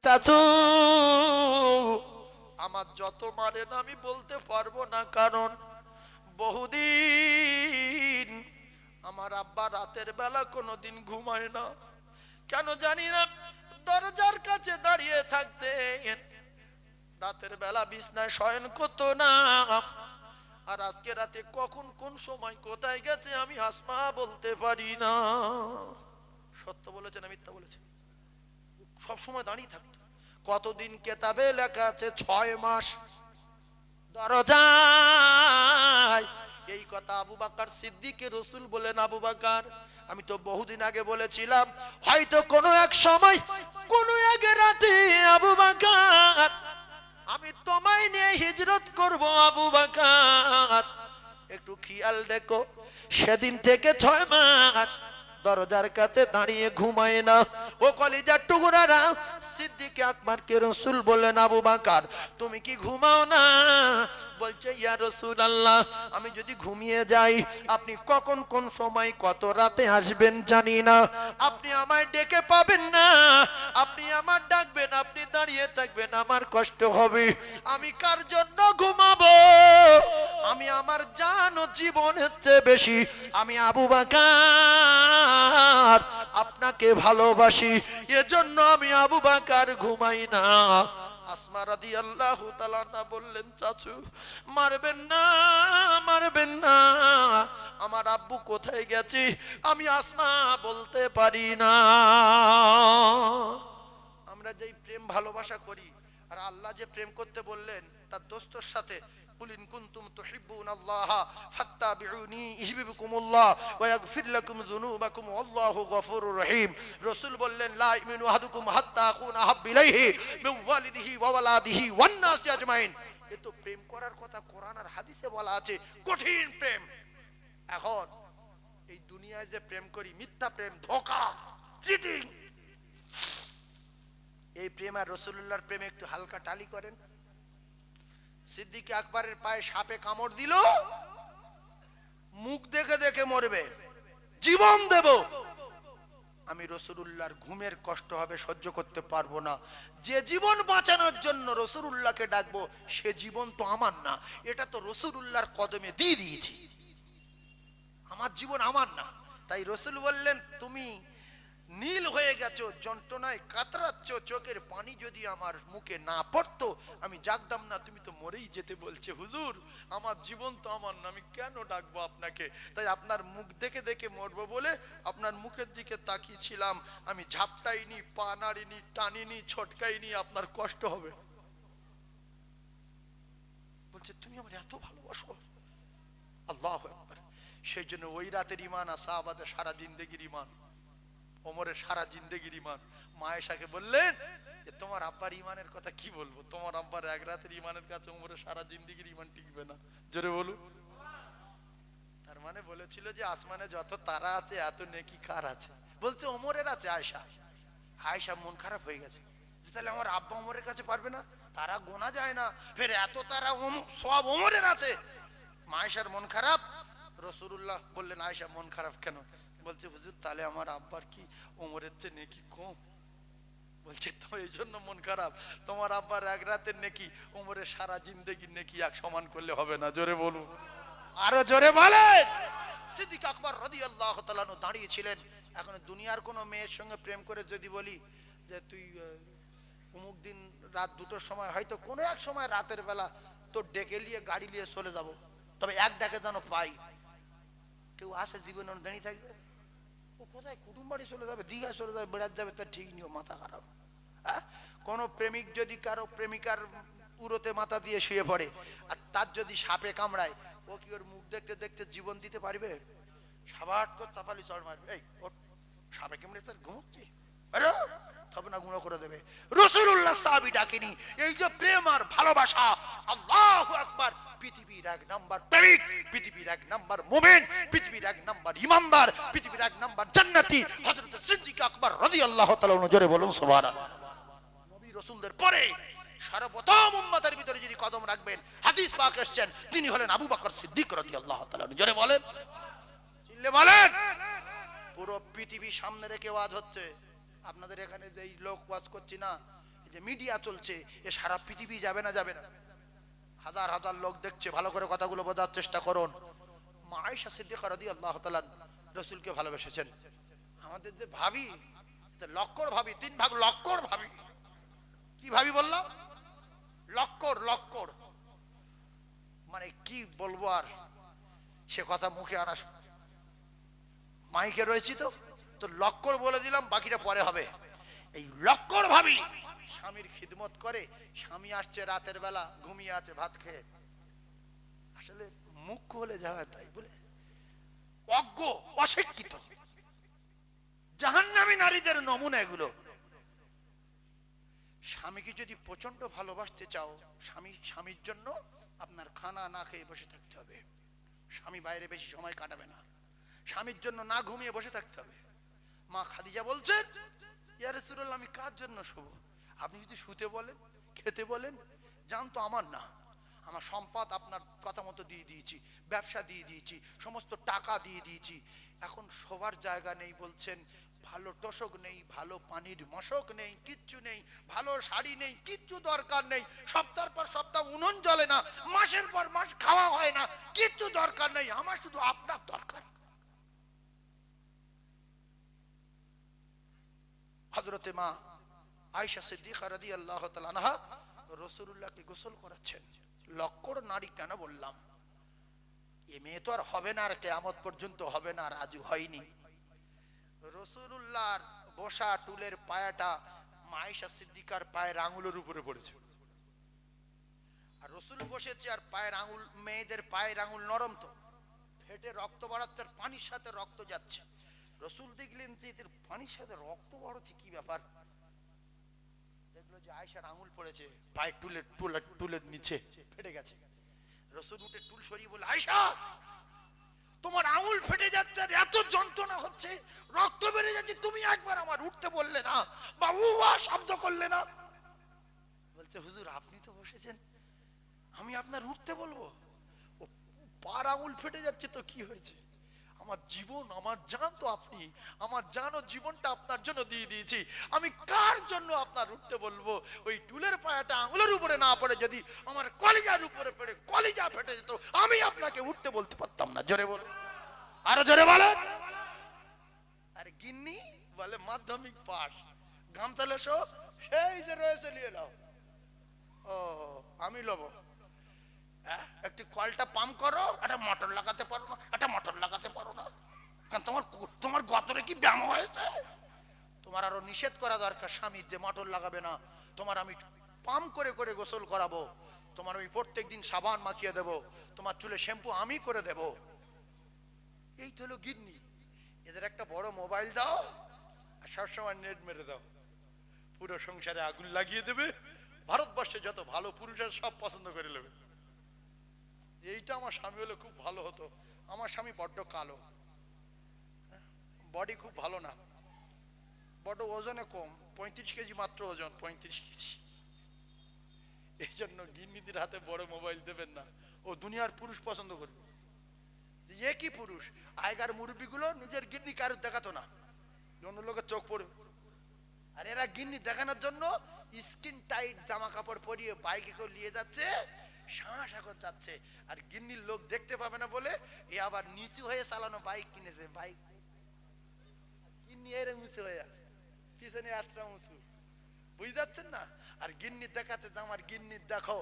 চাচু আমার যত মারেন আমি বলতে পারবো না, কারণ বহুদিন আমার আব্বা রাতের বেলা কোনোদিন ঘুমায় না, কেন জানি না। দরজার কাছে দাঁড়িয়ে থাকতে রাতের বেলা বিছনায় শয়ন করতো না। আর আজকে রাতে কখন কোন সময় কোথায় গেছে আমি আসমা বলতে পারি না। সত্য বলেছে না মিথ্যা বলেছে? সব সময় দাঁড়িয়ে থাকতো। কতদিন কেতাবে লেখা আছে 6 মাস দরজায়। এই কথা আবু বকর সিদ্দিককে রাসূল বলেন, আবু বকর আমি তো বহুদিন আগে বলেছিলাম হয়তো কোনো এক সময় কোনো এক রাতে আবু বকর আমি তোমায় নিয়ে হিজরত করব। আবু বকর একটু খেয়াল দেখো, সেদিন থেকে 6 মাস দরজার কাছে দাঁড়িয়ে ঘুমায় না। ও কলিজার টুকরারা, সিদ্দিক আকবরকে রাসূল বললেন, আবু বকর তুমি কি ঘুমাও না? বলছে, ইয়া রাসূলুল্লাহ আমি যদি ঘুমিয়ে যাই আপনি কখন কোন সময় কত রাতে আসবেন জানি না, আপনি আমায় ডেকে পাবেন না, আপনি আমার ডাকবেন, আপনি দাঁড়িয়ে থাকবেন, আমার কষ্ট হবে, আমি কার জন্য ঘুমাবো? আমি আমার জান ও জীবনের চেয়ে বেশি আমি আবু বকর আপনাকে ভালোবাসি, এজন্য আমি আবু বকর ঘুমাই না। আসমা রাদিয়াল্লাহু তাআলা বললেন, চাচু মারবেন না, মারবেন না, আমার আব্বু কোথায় গেছে আমি আসমা বলতে পারি না। আমরা যেই প্রেম ভালোবাসা করি, আর আল্লাহ যে প্রেম করতে বললেন তার দোস্তর সাথে, কুল ইন কুনতুম তুহিব্বুনাল্লাহ ফাত্তাবিউনি ইউহিব্বুকুমুল্লাহ ওয়া ইয়াগফির লাকুম যুনুবাকুম আল্লাহু গফুরুর রহিম। রাসূল বললেন, লা ইউমিনু আহাদুকুম হাত্তা আকুনা আহাব্বু ইলাইহি মিন ওয়ালিদিহি ওয়া ওয়ালাদিহি ওয়ান নাসি আজমাইন। এ তো প্রেম করার কথা কোরআন আর হাদিসে বলা আছে, কঠিন প্রেম। এখন এই দুনিয়ায় যে প্রেম করি, মিথ্যা প্রেম, ধোঁকা, চিটিং, এই প্রেম আর রাসূলুল্লাহর প্রেমে একটু হালকা টালি করেন। সিদ্দিক আকবরের পায়ে সাপে কামড় দিল, মুখ দেখে দেখে মরবে, জীবন দেব, আমি রাসূলুল্লাহর ঘুমের কষ্ট হবে সহ্য করতে পারবো না। যে জীবন বাঁচানোর জন্য রাসূলুল্লাহকে ডাকবো সে জীবন তো আমার না, এটা তো রাসূলুল্লাহর কদমে দিয়ে দিয়েছি, আমার জীবন আমার না। তাই রাসূল বললেন, তুমি নীল হয়ে গেছো, যন্ত্রণায় কাতরাচ্ছ, চোখের পানি যদি আমার মুখে না পড়তো আমি জাগতাম না, তুমি তো মরেই যেতে বলছে হুজুর, আমার জীবন তো আমার না, আমি কেন ডাকবো আপনাকে? তাই আপনার মুখ দেখে দেখে মরবো বলে আপনার মুখের দিকে তাকিয়েছিলাম, আমি ঝাপটাইনি, পা নাড়িনি, টানিনি, ছটকাইনি, আপনার কষ্ট হবে। বলছে তুমি আমার এত ভালোবাসো। আল্লাহু আকবার। সেই জন্য ওই রাতের ইমান আর সাহাবাদের সারা জিন্দেগির ইমান, ওমরের সারা জিন্দেগির ইমান। মা আয়েশাকে বললেন যে তোমার আব্বার ইমানের কথা কি বলবো, তোমার আব্বার এক রাতের ইমানের কাছে ওমরের সারা জিন্দেগির ইমান টিকবে না, জোরে বলুন। তার মানে বলেছিল যে আসমানে যত তারা আছে এত নেকি কার আছে? বলছে ওমরের আছে। আয়েশা, আয়েশা মন খারাপ হয়ে গেছে, তাহলে আমার আব্বা ওমরের কাছে পারবে না, তারা গোনা যায় না, ফের এত তারা সব ওমরের আছে। মা আয়েশার মন খারাপ। রাসূলুল্লাহ বললেন, আয়েশা মন খারাপ কেন? বলছে হুজুর তাহলে আমার আব্বার কি ওমরের চেয়ে নেকি কম? বলছে তো এই জন্য মন খারাপ, তোমার আব্বার এক রাতের নেকি ওমরের সারা জিন্দেগির নেকি এক সমান করলে হবে না, জোরে বলুন, আরো জোরে বলেন। সিদ্দিক আকবর রাদিয়াল্লাহু তাআলা দাঁড়িয়ে ছিলেন। এখন দুনিয়ার কোন মেয়ের সঙ্গে প্রেম করে যদি বলি যে তুই অমুক দিন রাত 2টোর সময়, হয়তো কোনো এক সময় রাতের বেলা তোর ডেকে নিয়ে গাড়ি নিয়ে চলে যাব, তবে এক ডাকে যেন পাই, কেউ আসে জীবনে দাঁড়িয়ে থাকবে, ও কোথায় কুটুম বাড়ি চলে যাবে, দীঘা চলে যাবে, বেড়াত যাবে, তার ঠিক নিও, মাথা খারাপ। কোন প্রেমিক যদি কারো প্রেমিকার উরোতে মাথা দিয়ে শুয়ে পড়ে আর তার যদি সাপে কামড়ায়, ও কি ওর মুখ দেখতে দেখতে জীবন দিতে পারবে? সাবাট করে চাপালি চড় মারবে, এই ওর সাপে কামড়ে তার ঘুমোচ্ছি, আরে তবে না গুঁড়ো করে দেবে। রাসূলুল্লাহ সাহাবী ডাকেনি। এই যে প্রেম আর ভালোবাসা, আল্লাহু আকবার, পৃথিবীর এক নাম্বার প্রেমিক, পৃথিবীর এক নাম্বার মুমিন, পৃথিবীর এক নাম্বার ঈমানদার, পৃথিবীর এক নাম্বার জান্নাতি হযরত সিদ্দিক আকবর রাদিয়াল্লাহু তাআলা জোরে বলুন সুবহানাল্লাহ। নবী রাসূলদের পরে সর্বপ্রথম উম্মতের ভিতরে যিনি কদম রাখবেন, হাদিস পাক এসেছেন, তিনি হলেন আবু বকর সিদ্দিক রাদিয়াল্লাহু তাআলা, জোরে বলেন, চিল্লে বলেন। পুরো পৃথিবী সামনে রেখে ওয়াজ হচ্ছে। আপনাদের এখানে যেই লোক ওয়াজ করছি না, যে মিডিয়া চলছে, এ সারা পৃথিবী যাবে না যাবে না? হাজার হাজার লোক দেখছে, ভালো করে কথাগুলো বোঝার চেষ্টা করুন। মা আয়েশা সিদ্দিকা রাদিয়াল্লাহু তাআলা রাসূলকে ভালোবেসেছেন। আমাদের যে ভাবি, লক্কর ভাবি, 3 ভাগ লক্কর ভাবি। কি ভাবি বললাম? লক্কর লক্কর, মানে কি বলবো আর, সে কথা মুখে আনা, মাইকে রয়েছি তো তো লক্কর বলে দিলাম, বাকিটা পরে হবে। এই লক্কর ভাবি স্বামীর খিদমত করে, স্বামী আসছে রাতের বেলা, ঘুমিয়ে আছে ভাত খেয়ে, আসলে মুখ খুলে যাওয়া, তাই বলে অজ্ঞ অশিক্ষিত জাহান্নামী নারীদের নমুনা এগুলো। স্বামীকে যদি প্রচন্ড ভালোবাসতে চাও, স্বামীর জন্য আপনার খানা না খেয়ে বসে থাকতে হবে। স্বামী বাইরে বেশি সময় কাটাবে না, স্বামীর জন্য না ঘুমিয়ে বসে থাকতে হবে। মা খাদিজা বলছেন, ইয়া রাসূলুল্লাহ, আমি কার জন্য শুব? আপনি যদি শুতে বলেন, খেতে বলেন, জান তো আমার না, আমার সম্পদ আপনার কথা মতো দিয়ে দিয়েছি, ব্যবসা দিয়ে দিয়েছি, সমস্ত টাকা দিয়ে দিয়েছি, এখন সবার জায়গা নেই বলছেন, ভালো তোষক নেই, ভালো পানির মশক নেই, কিচ্ছু নেই, ভালো শাড়ি নেই, কিচ্ছু দরকার নেই, সপ্তাহ পর সপ্তাহ উনুন জ্বলে না, মাসের পর মাস খাওয়া হয় না, কিচ্ছু দরকার নেই, আমার শুধু আপনার দরকার। হযরতে মা আয়েশা সিদ্দিকা রাদিয়াল্লাহু তাআলা আনহা রাসূলুল্লাহকে গোসল করাচ্ছেন। লক্কর নারী কেন বললাম? এ মেয়ে তো আর হবে না, আর কিয়ামত পর্যন্ত হবে না, আর আজও হয়নি। রাসূলুল্লাহর বসা টুলের পায়াটা মা আয়েশা সিদ্দিকার পায়ের আঙ্গুলের উপরে পড়েছে, আর রাসূল বসেছে, আর পায়ের আঙ্গুল, মেয়েদের পায়ের আঙ্গুল নরম তো, ফেটে রক্ত বাড়াচ্ছে, পানির সাথে রক্ত যাচ্ছে। রাসূল দেখলেন যে এদের পানির সাথে রক্ত বাড়ছে, কি ব্যাপার? দেখলো যে আয়েশার আঙ্গুল পড়েছে পায়ের টুলের নিচে, ফেটে গেছে। রাসূল উঠে টুল সরিয়ে বলে, আয়েশা, তোমার আঙ্গুল ফেটে যাচ্ছে, এত যন্ত্রণা হচ্ছে, রক্ত বেড়ে যাচ্ছে, তুমি একবার আমার উঠতে বললে না, বা উয়া শব্দ করলে না? বলছে, হুজুর আপনি তো বসেছেন, আমি আপনার উঠতে বলবো? ও পার আঙ্গুল ফেটে যাচ্ছে তো কি হয়েছে? আমার জীবন, আমার জান তো আপনি, আমার জান ও জীবনটা আপনার জন্য দিয়ে দিয়েছি, আমি কার জন্য আপনার উঠতে বলবো? ওই টুলের পায়াটা আঙুলের উপরে না পড়ে যদি আমার কলিজার উপরে পড়ে কলিজা ফেটে যেত, আমি আপনাকে উঠতে বলতে পারতাম না। জোরে বল, আরো জোরে বলেন। আরে গিন্নি বলে মাধ্যমিক পাস, গামছা লেসো, সেই যে রয়েছে নিয়ে নাও। ও আমি লব, একটু কলটা পাম্প করো, একটা মোটর লাগাতে পারো না, একটা মোটর লাগাতে পারো না, কারণ তোমার গতরে কি ব্যায়াম হয়েছে? তোমার আরো নিষেধ করা দরকার স্বামীর, যে মোটর লাগাবে না, তোমার আমি পাম্প করে করে গোসল করাবো, তোমার আমি প্রত্যেকদিন সাবান মাখিয়ে দেব, তোমার চুলে শ্যাম্পু আমি করে দেব। এই তো হলো গিন্নি। এদের একটা বড় মোবাইল দাও আর সবসময় নেট মেরে দাও, পুরো সংসারে আগুন লাগিয়ে দেবে, ভারতবর্ষে যত ভালো পুরুষ আছে সব পছন্দ করে নেবে। এইটা আমার স্বামী হলে খুব ভালো হতো। আমার স্বামী বড্ড কালো, বডি খুব ভালো না, বড্ড ওজনে কম, 35 কেজি মাত্র ওজন, 35 কেজি। এই জন্য গিন্নিদের হাতে বড় মোবাইল দেবেন না, ও দুনিয়ার পুরুষ পছন্দ করবে। এ কি পুরুষ? আগেকার মুরব্বী গুলো নিজের গিন্নি কারোর দেখাতো না, অন্য লোকের চোখ পড়বে। আর এরা গিন্নি দেখানোর জন্য স্কিন টাইট জামা কাপড় পরিয়ে বাইকে করে নিয়ে যাচ্ছে, সাগর যাচ্ছে, আর গিন্নির লোক দেখতে পাবে না বলে এ আবার নিচু হয়ে চালানো বাইক কিনেছে। বাইক গিন্নি এরকম উঁচু হয়ে আছে, পিছনে আত্রা উঁচু, বুঝতে যাচ্ছেন না? আর গিন্নি দেখাতে, আমার গিন্নি দেখো,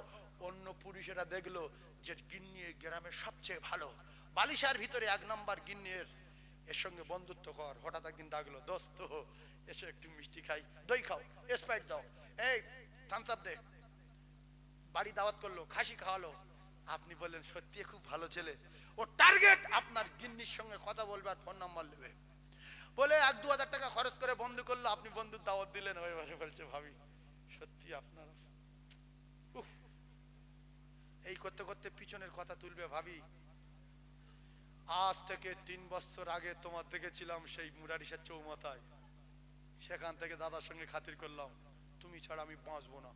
অন্য পুরুষেরা দেখলো যে গিন্নি গ্রামের সবচেয়ে ভালো, বালিশার ভিতরে 1 নম্বর গিন্নির, এর সঙ্গে বন্ধুত্ব কর। হঠাৎ একদিন ডাকলো, দোস্ত এসে একটু মিষ্টি খাই, দই খাও, স্প্রাইট দাও, এই থামস আপ দে। বাড়ি দাওয়াত করলো, খাসি খাওয়ালো। আপনি বললেন সত্যি খুব ভালো ছেলে, ও টার্গেট আপনার গিন্নির সঙ্গে কথা বলবে আর ফোন নাম্বার নেবে, বলে 1-2 হাজার টাকা খরচ করে বন্ধু করলো। আপনি বন্ধুর দাওয়াত দিলেন, ওই ভাষা বলছে, ভাবি সত্যি আপনার, এই করতে করতে পিছনের কথা তুলবে। ভাবি আজ থেকে 3 বছর আগে তোমার দেখেছিলাম সেই মুরারিশার চৌমাথায়, সেখান থেকে দাদার সঙ্গে খাতির করলাম, তুমি ছাড়া আমি বাঁচবো না।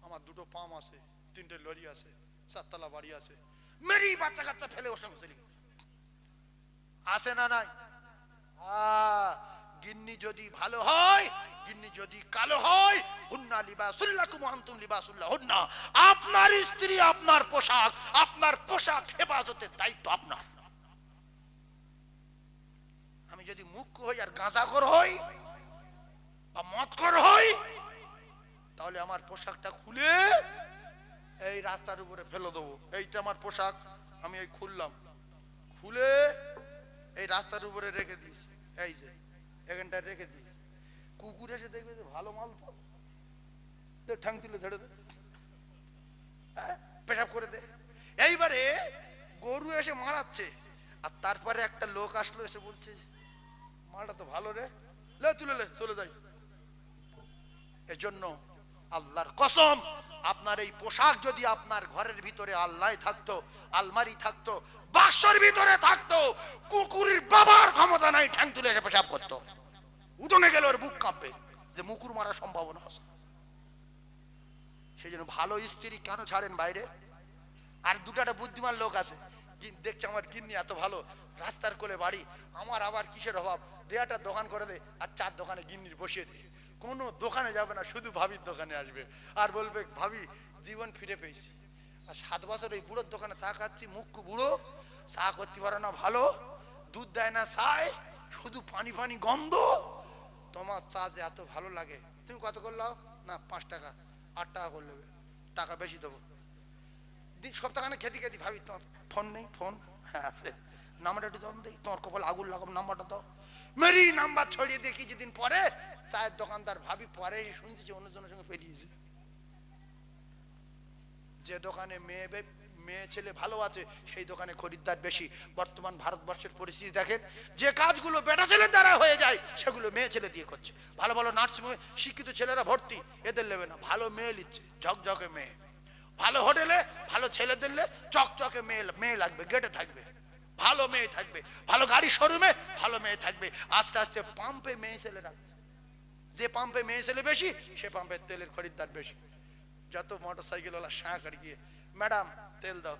আমার 2টো পাম আছে, 3টে লরি আছে, 4তলা বাড়ি আছে, মেরি বাচ্চা কাচ্চা ফেলে ওর সঙ্গে চলি আছে না নাই? গিন্নি যদি ভালো হয়, গিন্নি যদি কালো হয়, হুন্না লিবাসুল লাকুম ওয়া আনতুম লিবাসুল লাহুন্না, আপনার স্ত্রী আপনার পোশাক, আপনার পোশাক হেফাজতের দায়িত্ব আপনার। আমি যদি মুখ্য হই আর গাঁজাখোর হই বা মদখোর হই, তাহলে আমার পোশাকটা খুলে এই রাস্তার উপরে ফেলে দেবো। এইটা আমার পোশাক, আমি এই খুললাম, খুলে এই রাস্তার উপরে রেখে দিয়েছি, এই যে এখানটা রেখে দিই। কুকুর এসে দেখবে যে ভালো মাল, তো ঠ্যাং তুলে ঝেড়ে দে, পেশাব করে দে। এইবারে গরু এসে মারাচ্ছে, আর তারপরে একটা লোক আসলো, এসে বলছে মালটা তো ভালো রে, লে তুলে লে, চলে যাই। এজন্য আল্লাহর কসম, আপনার এই পোশাক যদি আপনার ঘরের ভিতরে আল্লাহ থাকতো, আলমারি থাকতো, বাক্সের ভিতরে থাকতো, কুকুরের বাবার ক্ষমতা নাই ঠ্যাং তুলে এসে পেশাব করতো। উঠোনে গেলে ওর বুক কাঁপবে যে মুকুর মারার সম্ভাবনা আছে। সেই জন্য ভালো স্ত্রী কেন ছাড়েন বাইরে? আর দুটাটা বুদ্ধিমান লোক আছে, দেখছে আমার গিন্নি এত ভালো, রাস্তার কোলে বাড়ি, আমার আবার কিসের অভাব, দেয়াটা দোকান করে দে, আর 4 দোকানে গিন্নির বসিয়ে দে। কোনো দোকানে যাবে না, শুধু ভাবির দোকানে আসবে আর বলবে ভাবি জীবন ফিরে পেয়েছি। আর 7 বছর ওই বুড়োর দোকানে চা খাচ্ছি, মুখ্য বুড়ো, চা করতে পারে না ভালো, দুধ দেয় না চায়, শুধু পানি পানি গন্ধ। তোমার চা যে এত ভালো লাগে, তুমি কত করলাও? না 5 টাকা, 8 টাকা করলে, টাকা বেশি দেবো। সপ্তাহখানে খেতে খেতে ভাবি তোমার ফোন নেই? ফোন হ্যাঁ আছে, নাম্বারটা একটু দাও, দিই তোমার কপাল আগুন লাগাম, নাম্বারটা দাও। মেরি নাম্বার ছড়িয়ে দিয়ে কিছুদিন পরে চায়ের দোকানদার ভাবি পরে শুনতেছি অন্যজনের সঙ্গে পেরিয়েছে। যে দোকানে মেয়ে ছেলে ভালো আছে সেই দোকানে খরিদ্দার বেশি। বর্তমান ভারতবর্ষের পরিস্থিতি দেখেন, যে কাজগুলো বেটা ছেলের দ্বারা হয়ে যায় সেগুলো মেয়ে ছেলে দিয়ে করছে। ভালো ভালো নার্সিংহোমে শিক্ষিত ছেলেরা ভর্তি, এদের নেবে না, ভালো মেয়ে নিচ্ছে, ঝকঝকে মেয়ে। ভালো হোটেলে ভালো ছেলে দিলে চকচকে মেয়ে লাগবে, গেটে থাকবে, ভালো মেয়ে থাকবে। ভালো গাড়ি শোরুমে ভালো মেয়ে থাকবে। আস্তে আস্তে পাম্পে মেয়ে ছেলে রাখছে, যে পাম্পে মেয়ে ছেলে বেশি সে পাম্পে তেলের খরিদ্দার বেশি। যত মোটর সাইকেল ওলা শাঁখ আর গিয়ে ম্যাডাম তেল দাও,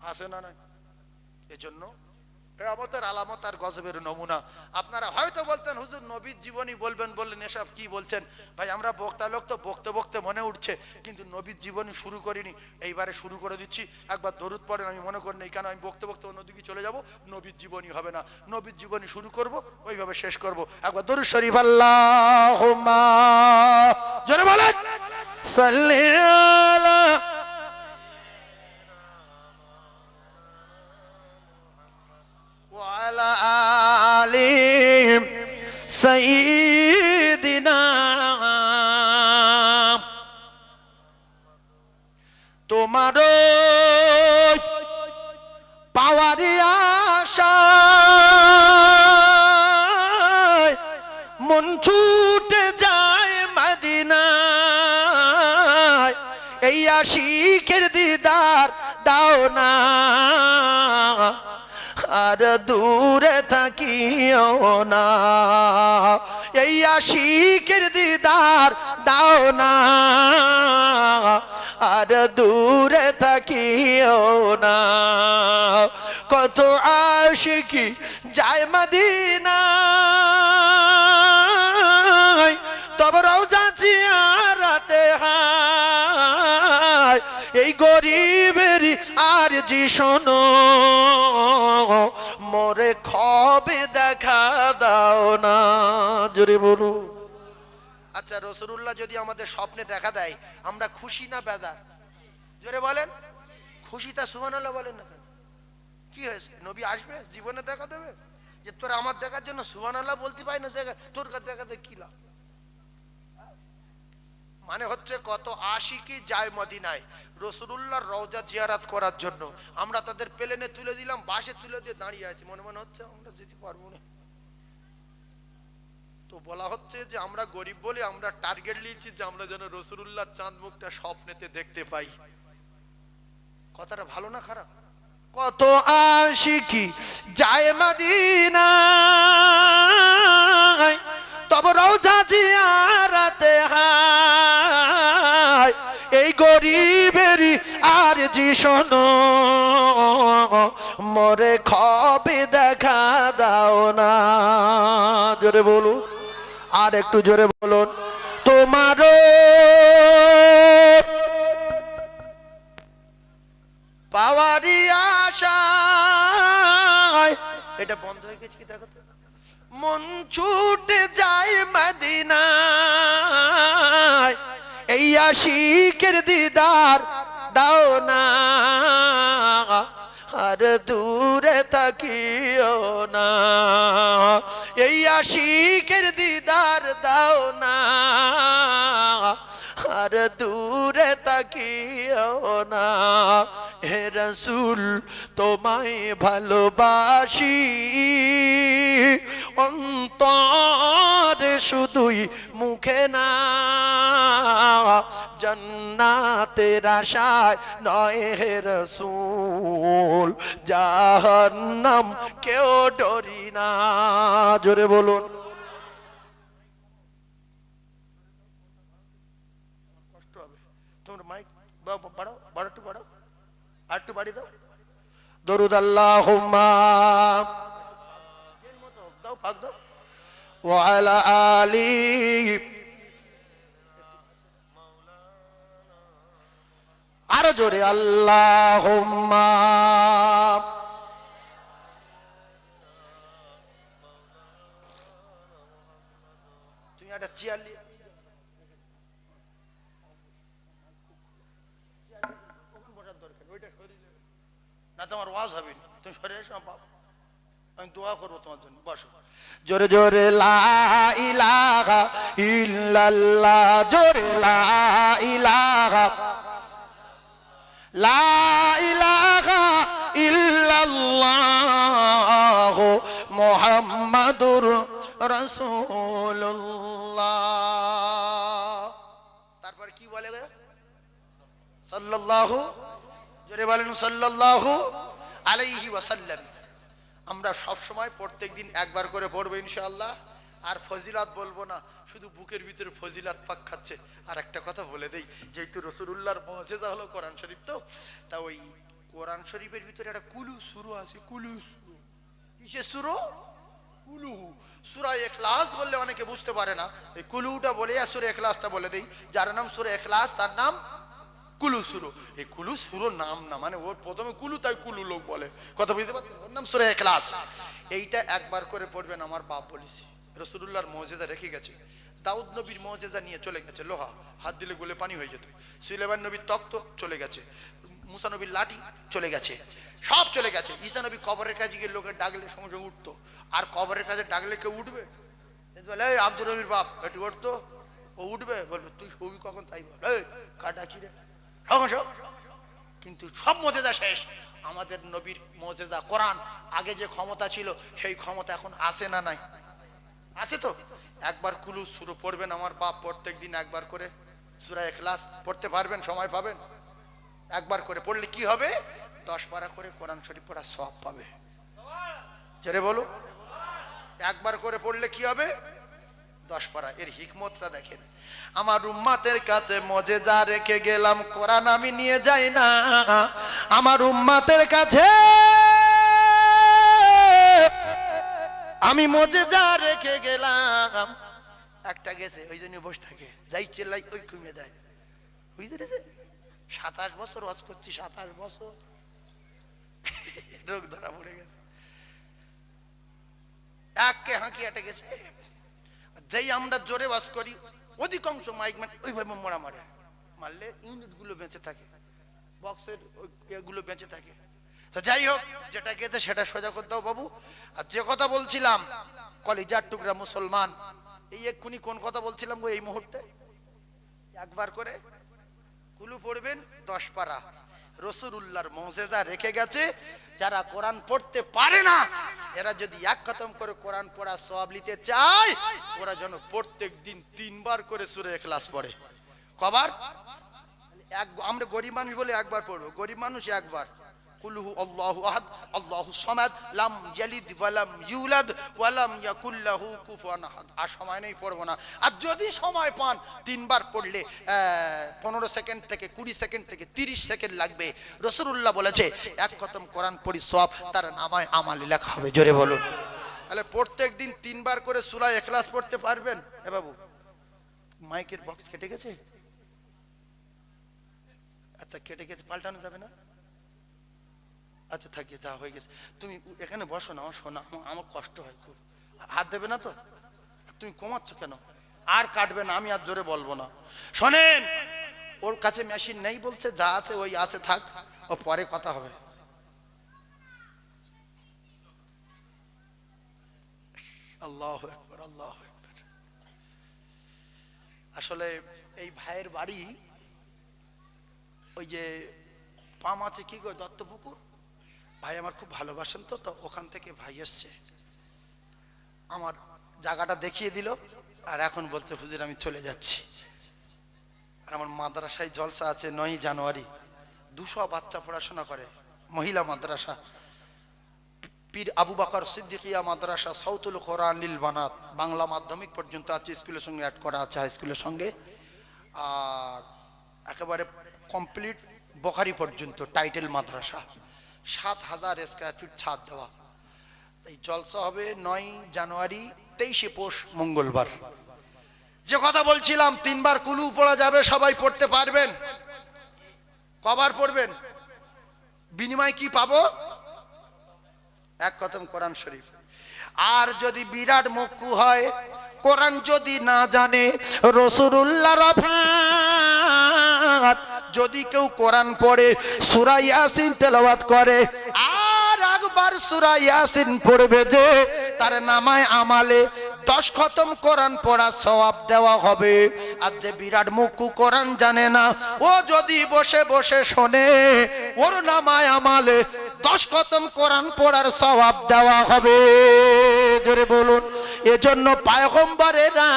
আসে না না। এজন্য কেয়ামতের আলামত আর গজবের নমুনা। আপনারা হয়তো বলতেন হুজুর নবীর জীবনী বলবেন, বললেন এসব কি বলছেন ভাই? আমরা বক্তা লোক তো বকতে বকতে মনে উঠছে, কিন্তু নবীর জীবনী শুরু করিনি, এইবারে শুরু করে দিচ্ছি। একবার দরুদ পড়েন, আমি মনে করি কেন আমি বকতে বকতে অন্যদিকে চলে যাব, নবীর জীবনী হবে না। নবীর জীবনী শুরু করব, ওইভাবে শেষ করব। একবার দরুদ শরীফ আল্লাহুম্মা জোরে বলেন সাল্লি আলা وعلى آل سيدنا। তোমার পাওয়ারি আশায় মন ছুটে যায় মদিনায়, এই আশিকের দিদার দাও না, আর দূরে থাকিও না। এই আশিকের দিদার দাও না, আর দূরে থাকিও না। কত আশিকি যায় মদিনায়, তব রওজা জিয়ারতে হয়। এই গরিবেরই আর জি শোনো, মোরে খবে দেখা দাও না। জোরে বলো। আচ্ছা রাসূলুল্লাহ যদি আমাদের স্বপ্নে দেখা দেয়, আমরা খুশি না বেজার? জোরে বলেন। খুশি, তা সুবহানাল্লাহ বলেন না কেন? কি হয়েছে? নবী আসবে, জীবনে দেখা দেবে, যে তোর আমার দেখার জন্য সুবহানাল্লাহ বলতে পাই না, তোর কাছে দেখাতে কি লাভ? মানে হচ্ছে কত আশিকি যায় মদিনায় রাসূলুল্লাহর রওজা জিয়ারত করার জন্য। আমরা তাদের প্লেনে তুলে দিলাম, বাসে তুলে দিয়ে দাঁড়িয়ে আছি, মনে মনে হচ্ছে আমরা যেতে পারবো না। তো বলা হচ্ছে যে আমরা গরিব বলে আমরা টার্গেট নিয়েছি যে আমরা যেন রাসূলুল্লাহর চাঁদ মুখটা স্বপ্নেতে দেখতে পাই। কথাটা ভালো না খারাপ? কত আশিকি যায় মদিনায়, তব রওজা জিয়ারতে হয়। এই গরিবেরই আর জি শোনো, মোরে খবে দেখা দাও না। জোরে বলুন, আর একটু জোরে বলুন। তোমারও পাওয়ারি আশায়, এটা বন্ধ হয়ে গেছে কি দেখো তো, মন ছুটে যায় মদিনায়, এই আশিকের দিদার দাও না, আর দূরে তাকিও না, এই আশিকের দিদার দাও না, আর দূরে তাকিও না। হে রাসূল তোমায় ভালোবাসি, অন্তরে শুধুই মুখে না, জান্নাতের আশায় নয় হে রাসূল, জাহান্নাম কেউ ডরি না। জোরে বলুন। কষ্ট হবে, তোমরা মাইক বাড়াও, একটু বাড়াও, আর একটু বাড়ি দাও। দরুদ আল্লাহুম্মা দাও, ফাঁক দাও, ওয়া আলা আলি আরো জোরে আল্লাহুম্মা। তুমি একটা চেয়ার নিয়ে বসার দরকার, ওইটা সরিয়ে না, তোমার ওয়াজ হবে না, তুমি সরে এসো, আমি দোয়া করবো তোমার জন্য, বসো। জোরে জোরে লা ইলাহা ইল্লাল্লাহ, জোরে লা ইলাহা, লা ইলাহা ইল্লাল্লাহ মুহাম্মাদুর রাসূলুল্লাহ। তারপরে কি বলে গো? সাল্লাল্লাহু, জোরে বলেন সাল্লাল্লাহু আলাইহি ওয়াসাল্লাম। আমরা সব সময় প্রত্যেকদিন একবার করে পড়বো ইনশাআল্লাহ। আর ফজিলাত বলবো না, শুধু বুকের ভিতরে ফজিলাত পাক খাচ্ছে। আর একটা কথা বলে দেই, যেহেতু রাসূলুল্লাহর মুজিজা হলো কোরআন শরীফ, তো তা ওই কোরআন শরীফের ভিতরে একটা কুলু সূরা আছে, কুলু সূরা। কিসের সূরা? কুলু। সূরা ইখলাস বললে অনেকে বুঝতে পারে না, এই কুলুটা বলে আর সূরা ইখলাসটা বলে দেই। যার নাম সূরা ইখলাস তার নাম কুলু সূরা। এই কুলু সূরা নাম না, মানে ওর প্রথমে কুলু, তাই কুলু লোক বলে, কথা বুঝতে পারছেন? ওর নাম সূরা ইখলাস। এইটা একবার করে পড়বেন, আমার বাপ বলেছে। রাসূলুল্লাহর মুজিজা রেখে গেছে। দাউদ নবীর মুজিজা নিয়ে চলে গেছে, লোহা হাত দিলে গলে পানি হয়ে যেত। সুলাইমান নবীর তখ্ত চলে গেছে, মুসা নবীর লাঠি চলে গেছে, সব চলে গেছে। ঈসা নবী কবরের কাছে গিয়ে লোকের ডাকলে সঙ্গে সঙ্গে উঠতো। আর কবরের কাছে ডাকলে কেউ উঠবে? বলে এই আব্দুর রবির বাপ একটু উঠতো, ও উঠবে? বলবে তুই হবি কখন, তাই বল, এই কার ডাকি রে, কিন্তু সব মুজিজা শেষ। আমাদের নবীর মুজিজা কোরআন, আগে যে ক্ষমতা ছিল সেই ক্ষমতা এখন আছে না নাই? আছে তো। একবার কুলু সূরা পড়বেন আমার বাপ, প্রত্যেকদিন একবার করে সূরা ইখলাস পড়তে পারবেন, সময় পাবেন। একবার করে পড়লে কি হবে? 10 পারা করে কোরআন শরীফ পড়ার সওয়াব পাবে। জোরে বলো, একবার করে পড়লে কি হবে? 10 পারা। এর হিকমতটা দেখেন। আমার উম্মতের কাছে মুজিজা রেখে গেলাম, কোরআন আমি নিয়ে যাই না। আমার উম্মতের কাছে আমি মুজিজা রেখে গেলাম। একটা গেছে, ওই জন্য বসে থাকে, যাই চেল্লাই ওই কমে দেয়। বুঝতে পেরেছে? 27 বছর ওয়াজ করছি, 27 বছর রোগ ধরা পড়ে গেছে। একে হাঁকি এটে গেছে। যেই আমরা জোরে ওয়াজ করি, অধিকাংশ মাইক ম্যান ওইভাবে মোড়া মারে, মারলে ইউনিট গুলো বেঁচে থাকে, বক্সের এগুলো বেঁচে থাকে। যাই হোক, যেটা গেছে সেটা সোজা করতে দাও বাবু। আর যে কথা বলছিলাম, কলিজার টুকরা মুসলমান, এই এক্ষুনি কোন কথা বলছিলাম গো? এই মুহূর্তে একবার করে কুলু পড়বেন, 10 পারা। রাসূলুল্লাহর মুজিজা রেখে গেছে। যারা কোরআন পড়তে পারে না, এরা যদি এক খতম করে কোরআন পড়া সওয়াব নিতে চায়, ওরা যেন প্রত্যেক দিন 3 বার করে সূরা ইখলাস পড়ে। কবার? আমরা গরিব মানুষ বলে একবার পড়বো, গরিব মানুষ একবার। কুলহু আল্লাহু আহাদ আল্লাহু সামাদ লাম ইয়ালিদ ওয়া লাম ইউলাদ ওয়া লাম ইয়াকুল লাহু কুফুয়ান আহাদ। আর সময় নেই, পড়বো না। আর যদি সময় পান, 3 বার পড়লে 15 সেকেন্ড থেকে 20 সেকেন্ড থেকে 30 সেকেন্ড লাগবে। রাসূলুল্লাহ বলেছে, এক খতম কোরআন পড়ি সওয়াব তার নামায় আমাল লেখা হবে। জোরে বলুন। তাহলে প্রত্যেক দিন 3 বার করে সূরা ইখলাস পড়তে পারবেন? এ বাবু, মাইকের বক্স কেটে গেছে? আচ্ছা কেটে গেছে, পাল্টানো যাবে না? আচ্ছা থাকিয়ে যা হয়ে গেছে, তুমি এখানে বসো না, শোনা, আমার কষ্ট হয় খুব। হাত দেবে না তো? তুমি কমাচ্ছ কেন? আর কাটবে না, আমি আর জোরে বলবো না। শোনেন, ওর কাছে মেশিন নেই বলছে, যা আছে ওই আছে, থাক, ও পরে কথা হবে। আল্লাহু আকবার, আল্লাহু আকবার। আসলে এই ভাইয়ের বাড়ি ওই যে পাম আছে কি গো, দত্তপুকুর। ভাই আমার খুব ভালোবাসেন, তো তো ওখান থেকে ভাই এসছে, আমার জায়গাটা দেখিয়ে দিল, আর এখন বলছে হুজুর আমি চলে যাচ্ছি। আর আমার মাদ্রাসায় জলসা আছে 9 জানুয়ারি, 200 বাচ্চা পড়াশোনা করে, মহিলা মাদ্রাসা, পীর আবু বকর সিদ্দিকিয়া মাদ্রাসা, সাউতুল কোরআন লিল বানাত, বাংলা মাধ্যমিক পর্যন্ত আছে, স্কুলের সঙ্গে অ্যাড করা আছে, হাই স্কুলের সঙ্গে। আর একেবারে কমপ্লিট বুখারী পর্যন্ত টাইটেল মাদ্রাসা, 7000 স্কয়ার ফিট ছাদ দেওয়া। এই জলসা হবে 9 জানুয়ারি, 23শে পৌষ মঙ্গলবার। যে কথা বলছিলাম, 3 বার কুলু পড়া যাবে, সবাই পড়তে পারবেন? কবার পড়বেন? বিনিময় কি পাবো? এক খতম কোরআন শরীফ। আর যদি বিরাট মক্কু হয়, কোরআন যদি না জানে, রাসূলুল্লাহর রফাত, যদি কেউ কোরআন পড়ে, সূরা ইয়াসিন তেলাওয়াত করে, আর একবার সূরা ইয়াসিন পড়বে, যে তার নামায় আমালে 10 খতম কোরআন পড়া সওয়াব দেওয়া হবে। আর যে বিরাট মুক্কু কোরআন জানে না, ও যদি বসে বসে শোনে, ওর নামায় আমালে 10 খতম কোরআন পড়ার সওয়াব দেওয়া হবে। জোরে বলুন। এজন্য পয়গম্বরেরা,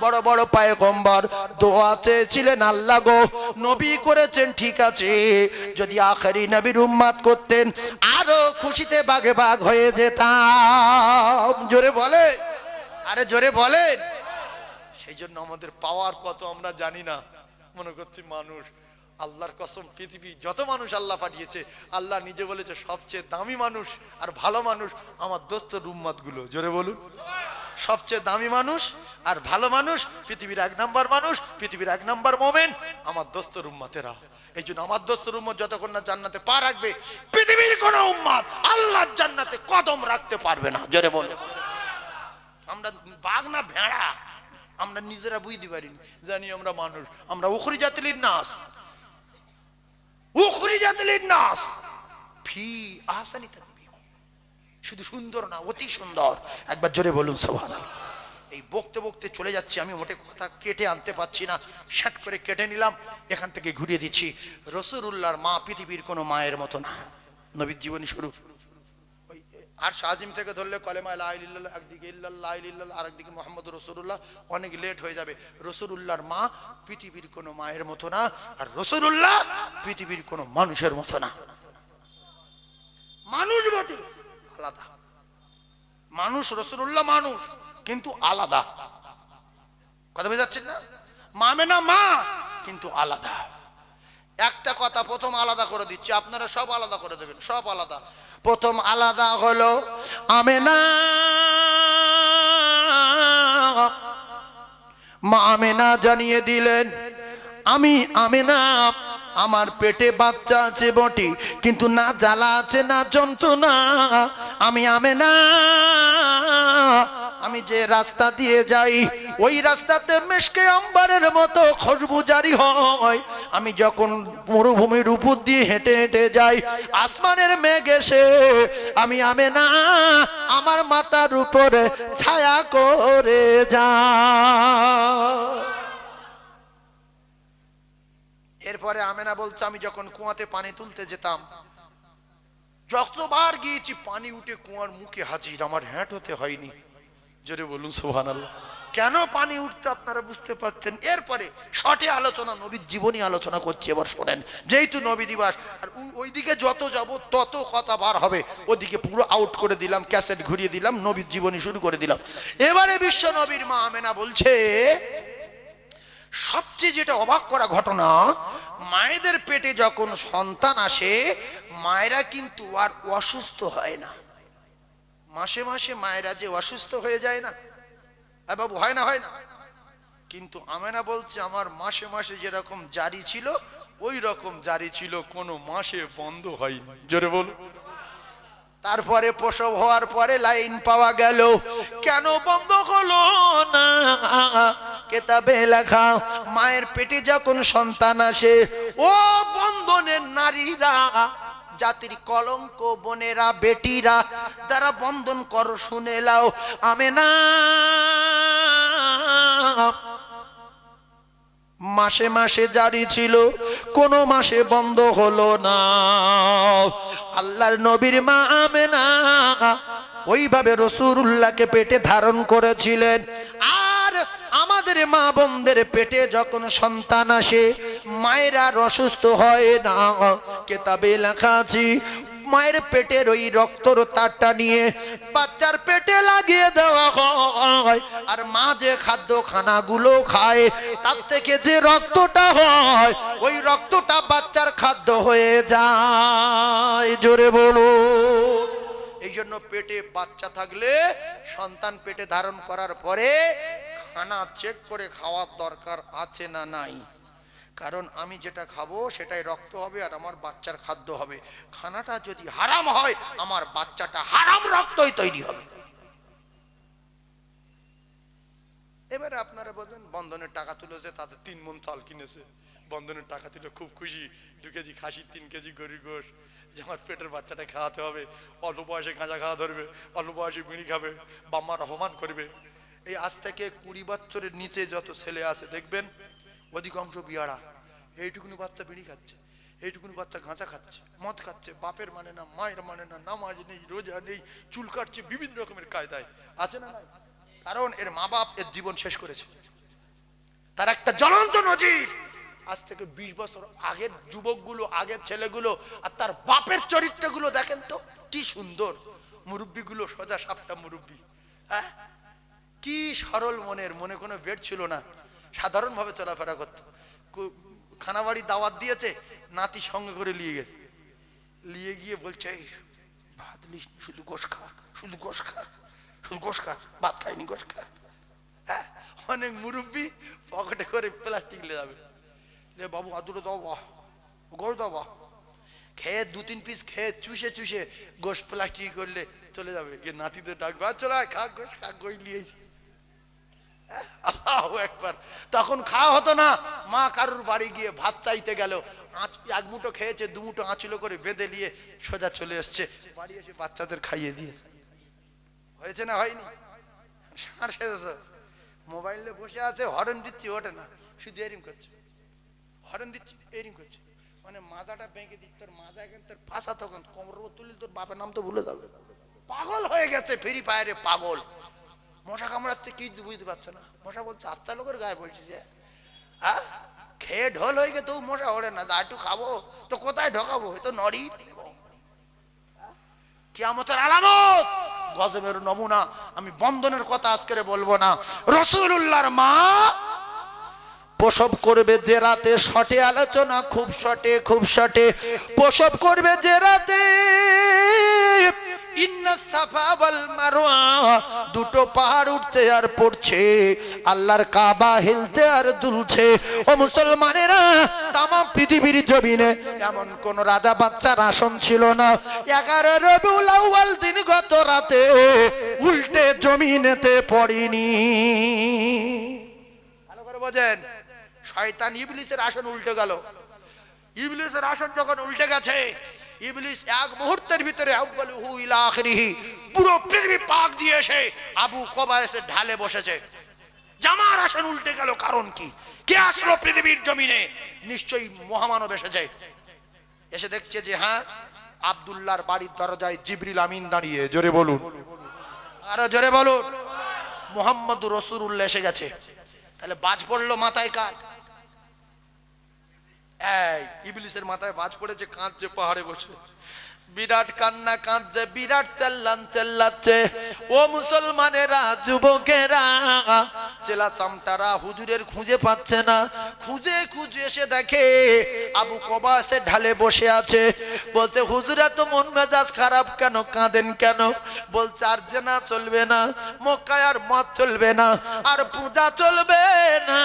বড় বড় পয়গম্বর দোয়া চেয়েছিলেন, আল্লাহ গো, নবী করেছেন ঠিক আছে, যদি আখেরি নবীর উম্মত করতেন, আরো খুশিতে বাগে বাগ হয়ে যেতাম। জোরে বলে, আরে জোরে বলেন। সেই জন্য আমাদের পাওয়ার কত আমরা জানি না, মনে করছি মানুষ। আল্লাহর কসম, পৃথিবী যত মানুষ আল্লাহ পাঠিয়েছে, আল্লাহ নিজে বলেছে সবচেয়ে দামি মানুষ আর ভালো মানুষ আমার দোস্ত উম্মত গুলো। জোরে বলুন। সবচেয়ে দামি মানুষ আর ভালো মানুষ, পৃথিবীর 1 নাম্বার মানুষ, পৃথিবীর 1 নাম্বার মোমেন আমার দোস্তর উম্মতেরা। এই জন্য আমার দোস্তর উম্মত যতক্ষণ না জান্নাতে পা রাখবে, পৃথিবীর কোন উম্মত আল্লাহর জান্নাতে কদম রাখতে পারবে না। জোরে বলুন। আমরা বাঘ না ভেড়া, আমরা নিজেরা বুঝতে পারিনি, জানি আমরা মানুষ, আমরা উখরিজাতিল নাস, উখরিজাতিল নাস ফি আহসানি তাকবীর। শুধু সুন্দর না, অতি সুন্দর। একবার জোরে বলুন সুবহানাল্লাহ। এই বকতে বকতে চলে যাচ্ছি, আমি মোটে কথা কেটে আনতে পারছি না, শাট করে কেটে নিলাম, এখান থেকে ঘুরিয়ে দিচ্ছি। রাসূলুল্লাহর মা পৃথিবীর কোনো মায়ের মতো না। নবীর জীবনী শুরু, আর শাহজিম থেকে ধরলে কলেমা লা ইলাহা ইল্লাল্লাহ একদিকে, ইল্লাল্লাহ ইল্লাল্লাহ আরেকদিকে, মুহাম্মদুর রাসূলুল্লাহ, অনেক লেট হয়ে যাবে। রাসূলুল্লাহর মা পৃথিবীর কোনো মায়ের মতো না, আর রাসূলুল্লাহ পৃথিবীর কোনো মানুষের মতো না। মানুষ বটে, আলাদা মানুষ। রাসূলুল্লাহ মানুষ, কিন্তু আলাদা। কথা বুঝতে পারছেন না? মামেনা মা, কিন্তু আলাদা। একটা কথা প্রথম আলাদা করে দিচ্ছি, আপনারা সব আলাদা করে দেবেন, সব আলাদা। প্রথম আলাদা হলো আমেনা, মা আমেনা জানিয়ে দিলেন, আমি আমেনা, আমার পেটে বাচ্চা আছে বটে, কিন্তু না জ্বালা আছে না যন্ত্রণা। আমি আমেনা, আমি যে রাস্তা দিয়ে যাই, ওই রাস্তাতে মিশকে আম্বারের মতো খুশবু জারি হয়। আমি যখন মরুভূমির উপর দিয়ে হেঁটে হেঁটে যাই, আসমানের মেঘ এসে আমি আমেনা আমার মাথার উপরে ছায়া করে যায়। এরপরে আমেনা বলছে, আমি যখন কুয়াতে পানি তুলতে যেতাম, যতবার গিয়েছি পানি উঠে কুয়ার মুখে হাজির, আমার হ্যাট হতে হয়নি। জোরে বলুন সুবহানাল্লাহ। কেন পানি উঠতে আপনারা বুঝতে পারছেন। এরপরে শর্টে আলোচনা, নবীর জীবনী আলোচনা করছি। এবার শোনেন, যেহেতু নবী দিবস, আর ওইদিকে যত যাব তত কথা বার হবে, ওদিকে পুরো আউট করে দিলাম, ক্যাসেট ঘুরিয়ে দিলাম, নবীর জীবনী শুরু করে দিলাম। এবারে বিশ্ব নবীর মা আমেনা বলছে, সবচেয়ে যেটা অবাক করা ঘটনা, মায়েদের পেটে যখন সন্তান আসে, মায়েরা কিন্তু আর অসুস্থ হয় না। মাসে মাসে মায়েরা যে অসুস্থ হয়ে যায় না, বাবু হয় না? হয় না? কিন্তু আমেনা বলছে আমার মাসে মাসে যেরকম জারি ছিল ওই রকম জারি ছিল, কোনো মাসে বন্ধ হয়নি। জোরে বলুন। তারপরে প্রসব হওয়ার পরে লাইন পাওয়া গেল, কেন বন্ধ হলো না? কেতাবে লেখা, মায়ের পেটে যখন সন্তান আসে, ও বন্ধনের নারীরা, জাতির কলঙ্ক বোনেরা, বেটিরা, যারা বন্ধন করো শুনে লাও, আমেনা মাসে মাসে জারি ছিল, কোন মাসে বন্ধ হলো না। আল্লাহর নবীর মা আমেনা ওইভাবে রাসূলুল্লাহকে পেটে ধারণ করেছিলেন। আর আমাদের মা বোনদের পেটে যখন সন্তান আসে, মায়েরা অসুস্থ হয় না। কিতাবে লেখা আছে মায়ের পেটের ওই রক্তর তারটা নিয়ে বাচ্চার পেটে লাগিয়ে দেওয়া হয়, আর মা যে খাদ্য খানাগুলো খায় তার থেকে যে রক্তটা হয় ওই রক্তটা বাচ্চার খাদ্য হয়ে যায়। জোরে বলো। এই জন্য পেটে বাচ্চা থাকলে, সন্তান পেটে ধারণ করার পরে খানা চেক করে খাওয়ার দরকার আছে না নাই? কারণ আমি যেটা খাবো সেটাই রক্ত হবে আর আমার বাচ্চার খাদ্য হবে। খানাটা যদি হারাম হয় আমার বাচ্চাটা হারাম রক্তই তৈরি হবে। এবারে আপনারা বলেন বন্ধনের টাকা তুলেছে, তাদের 3 মণ চাল কিনেছে, বন্ধনের টাকা তুলে খুব খুশি, 2 কেজি খাসি, 3 কেজি গরুর গোশ, যে আমার পেটের বাচ্চাটা খাওয়াতে হবে। অল্প বয়সে গাঁজা খাওয়া ধরবে, অল্প বয়সে বিড়ি খাবে, বাম্মার অপমান করবে। এই আজ থেকে 20 বছরের নিচে যত ছেলে আছে দেখবেন অধিকাংশ বিয়ারা, এইটুকুনি বাচ্চা বিড়ি খাচ্ছে, এইটুকুনি বাচ্চা গাঁজা খাচ্ছে, মদ খাচ্ছে, বাপের মানে না, মায়ের মানে না, নামাজ নেই, রোজা নেই, চুল কাটছে, বিভিন্ন রকমের কায়দায় আছে না নাই? কারণ এর মা বাপ এর জীবন শেষ করেছে। তার একটা জ্বলন্ত নজির আজ থেকে 20 বছর আগের যুবকগুলো, আগের ছেলেগুলো আর তার বাপের চরিত্রগুলো দেখেন তো কি সুন্দর। মুরব্বীগুলো সোজা সাপটা মুরব্বী, হ্যাঁ, কি সরল মনের, মনে কোনো বেড ছিল না, সাধারণ ভাবে চলাফেরা করতো। খানাবাড়ি দাওয়াত দিয়েছে, নাতি সঙ্গে করে নিয়ে গেছে, নিয়ে গিয়ে বলছে ভাত লিস, শুধু গোশ খা, শুধু গোশ খা, শুধু গোশ খা, ভাত খাইনি, গোশ খা। হ্যাঁ, অনেক মুরব্বী পকেটে করে প্লাস্টিক নিয়ে যাবে, বাবু আদুরে দাও, বাহ গোশ দাও, বাহ, খেয়ে 2-3 পিস খেয়ে চুষে চুষে গোশ প্লাস্টিক করলে চলে যাবে, গিয়ে নাতিদের ডাকবে, চলে খা গোশ খা, গোশ নিয়েছি। আল্লাহু আকবার। তখন খাওয়া হতো না, মা কারুর বাড়ি গিয়ে ভাত চাইতে গেল, এক মুঠো খেয়েছে, 2 মুঠো আঁচলো করে বেঁধে নিয়ে সোজা চলে এসছে বাড়ি, এসে বাচ্চাদের খাইয়ে দিয়েছে। হয়েছে না হয়নি? ষাঁড় সেজেছে, মোবাইলে বসে আছে, হরেন দিচ্ছি ওঠে না, শুধু এরিম করছে, হরেন দিচ্ছি এরিম করছে, মানে মাজাটা বেঁকে দিচ্ছে, তোর মাজা এখন তোর পাশা, তখন কোমর তুলি, তোর বাপের নাম তো ভুলে যাবে। পাগল হয়ে গেছে, ফ্রি ফায়ারে পাগল। মশা কামড়াচ্ছে, কি বুঝতে পারছো না? মশা বলছে আচ্ছা লোকের গায়ে পড়ছে, হ্যাঁ, খেয়ে ঢোল হয়ে গেছে, মশা ওড়ে না, যা একটু খাবো তো কোথায় ঢোকাবো, তো নড়ি। কিয়ামতের আলামত, গজবের নমুনা। আমি বন্ধনের কথা আজকে বলবো না। রাসূলুল্লাহর মা প্রসব করবে যে রাতে, শটে আলোচনা, খুব শটে, খুব শটে। প্রসব করবে যে রাতে, ইন্নাস সাফা ওয়াল মারওয়া, দুটো পাহাড় উঠছে আর পড়ছে, আল্লাহর কাবা হিলতে আর দুলছে। ও মুসলমানেরা, তামাম পৃথিবীর জমিনে এমন কোন রাজা বাচ্চার আসন ছিল না। 11 রবিউল আউয়াল দিন গত রাতে উল্টে জমিনেতে পড়েনি। ভালো করে বোঝেন, শয়তান ইবলিসের আসন উল্টে গেল। ইবলিসের আসন যখন উল্টে গেছে, ইবলিস এক মুহূর্তের ভিতরে আউয়ালুহু ইলা আখিরিহি পুরো পৃথিবী পাক দিয়ে এসে আবু কুবাইসে ঢালে বসেছে। জামার আসন উল্টে গেল, কারণ কি? কে আসলো পৃথিবীর জমিনে? নিশ্চয়ই মহামানব এসেছে। এসে দেখছে যে হ্যাঁ, আব্দুল্লাহর বাড়ির দরজায় জিবরিল আমিন দাঁড়িয়ে। জোরে বলুন, আরো জোরে বলুন। মুহাম্মদুর রাসূলুল্লাহ এসে গেছে। তাহলে বাজ পড়লো মাথায় কার? এই ইবলিসের মাথায় বাজ পড়েছে, কাঁদছে পাহাড়ে বসে। বিরাট কান্না কাঁদছে, বিরাট চেল্লাচ্ছে। ও মুসলমানেরা, যুবকেরা, চেলা চামটারা হুজুরের খুঁজে পাচ্ছে না। খুঁজে এসে দেখে আবু কবাসে ঢালে বসে আছে। বলছে হুজুরা তো মন মেজাজ খারাপ কেন, কাঁদেন কেন? বলছে আর জেনা চলবে না, মক্কায় আর মদ চলবে না, আর পূজা চলবে না,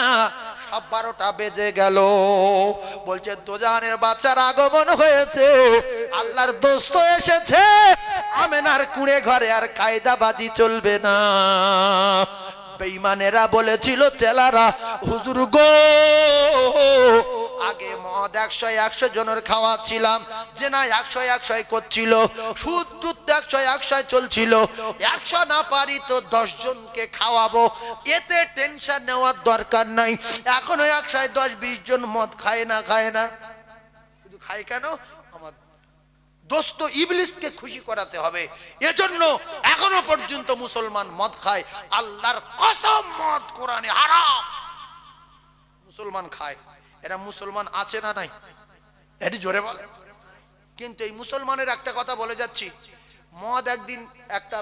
সব 12টা বেজে গেল। বলছে দোজানের বাচ্চার আগমন হয়েছে, আল্লাহর দোস্ত এসেছে, আমেনার কুঁড়ে ঘরে আর কায়দাবাজি চলবে না। বেঈমানেরা বলেছিল চেলারা, হুজুর গো, আগে মদ 100 জনের খাওয়াচ্ছিলাম, জেনা 100 করছিল, সুদ টুদ 100 চলছিল, 100 না পারি তো 10 জনকে খাওয়াবো, এতে টেনশন নেওয়ার দরকার নাই। এখনো 110-20 জন মদ খায় না। শুধু খায় কেন? আমার দোস্ত ইবলিসকে খুশি করাতে হবে, এজন্য এখনো পর্যন্ত মুসলমান মদ খায়। আল্লাহর কসম, মদ কোরআনে হারাম, মুসলমান খায়। এরা মুসলমান আছে না নাই? এটি জোরে বলে। কিন্তু এই মুসলমানের একটা কথা বলে যাচ্ছি, মদ একদিন একটা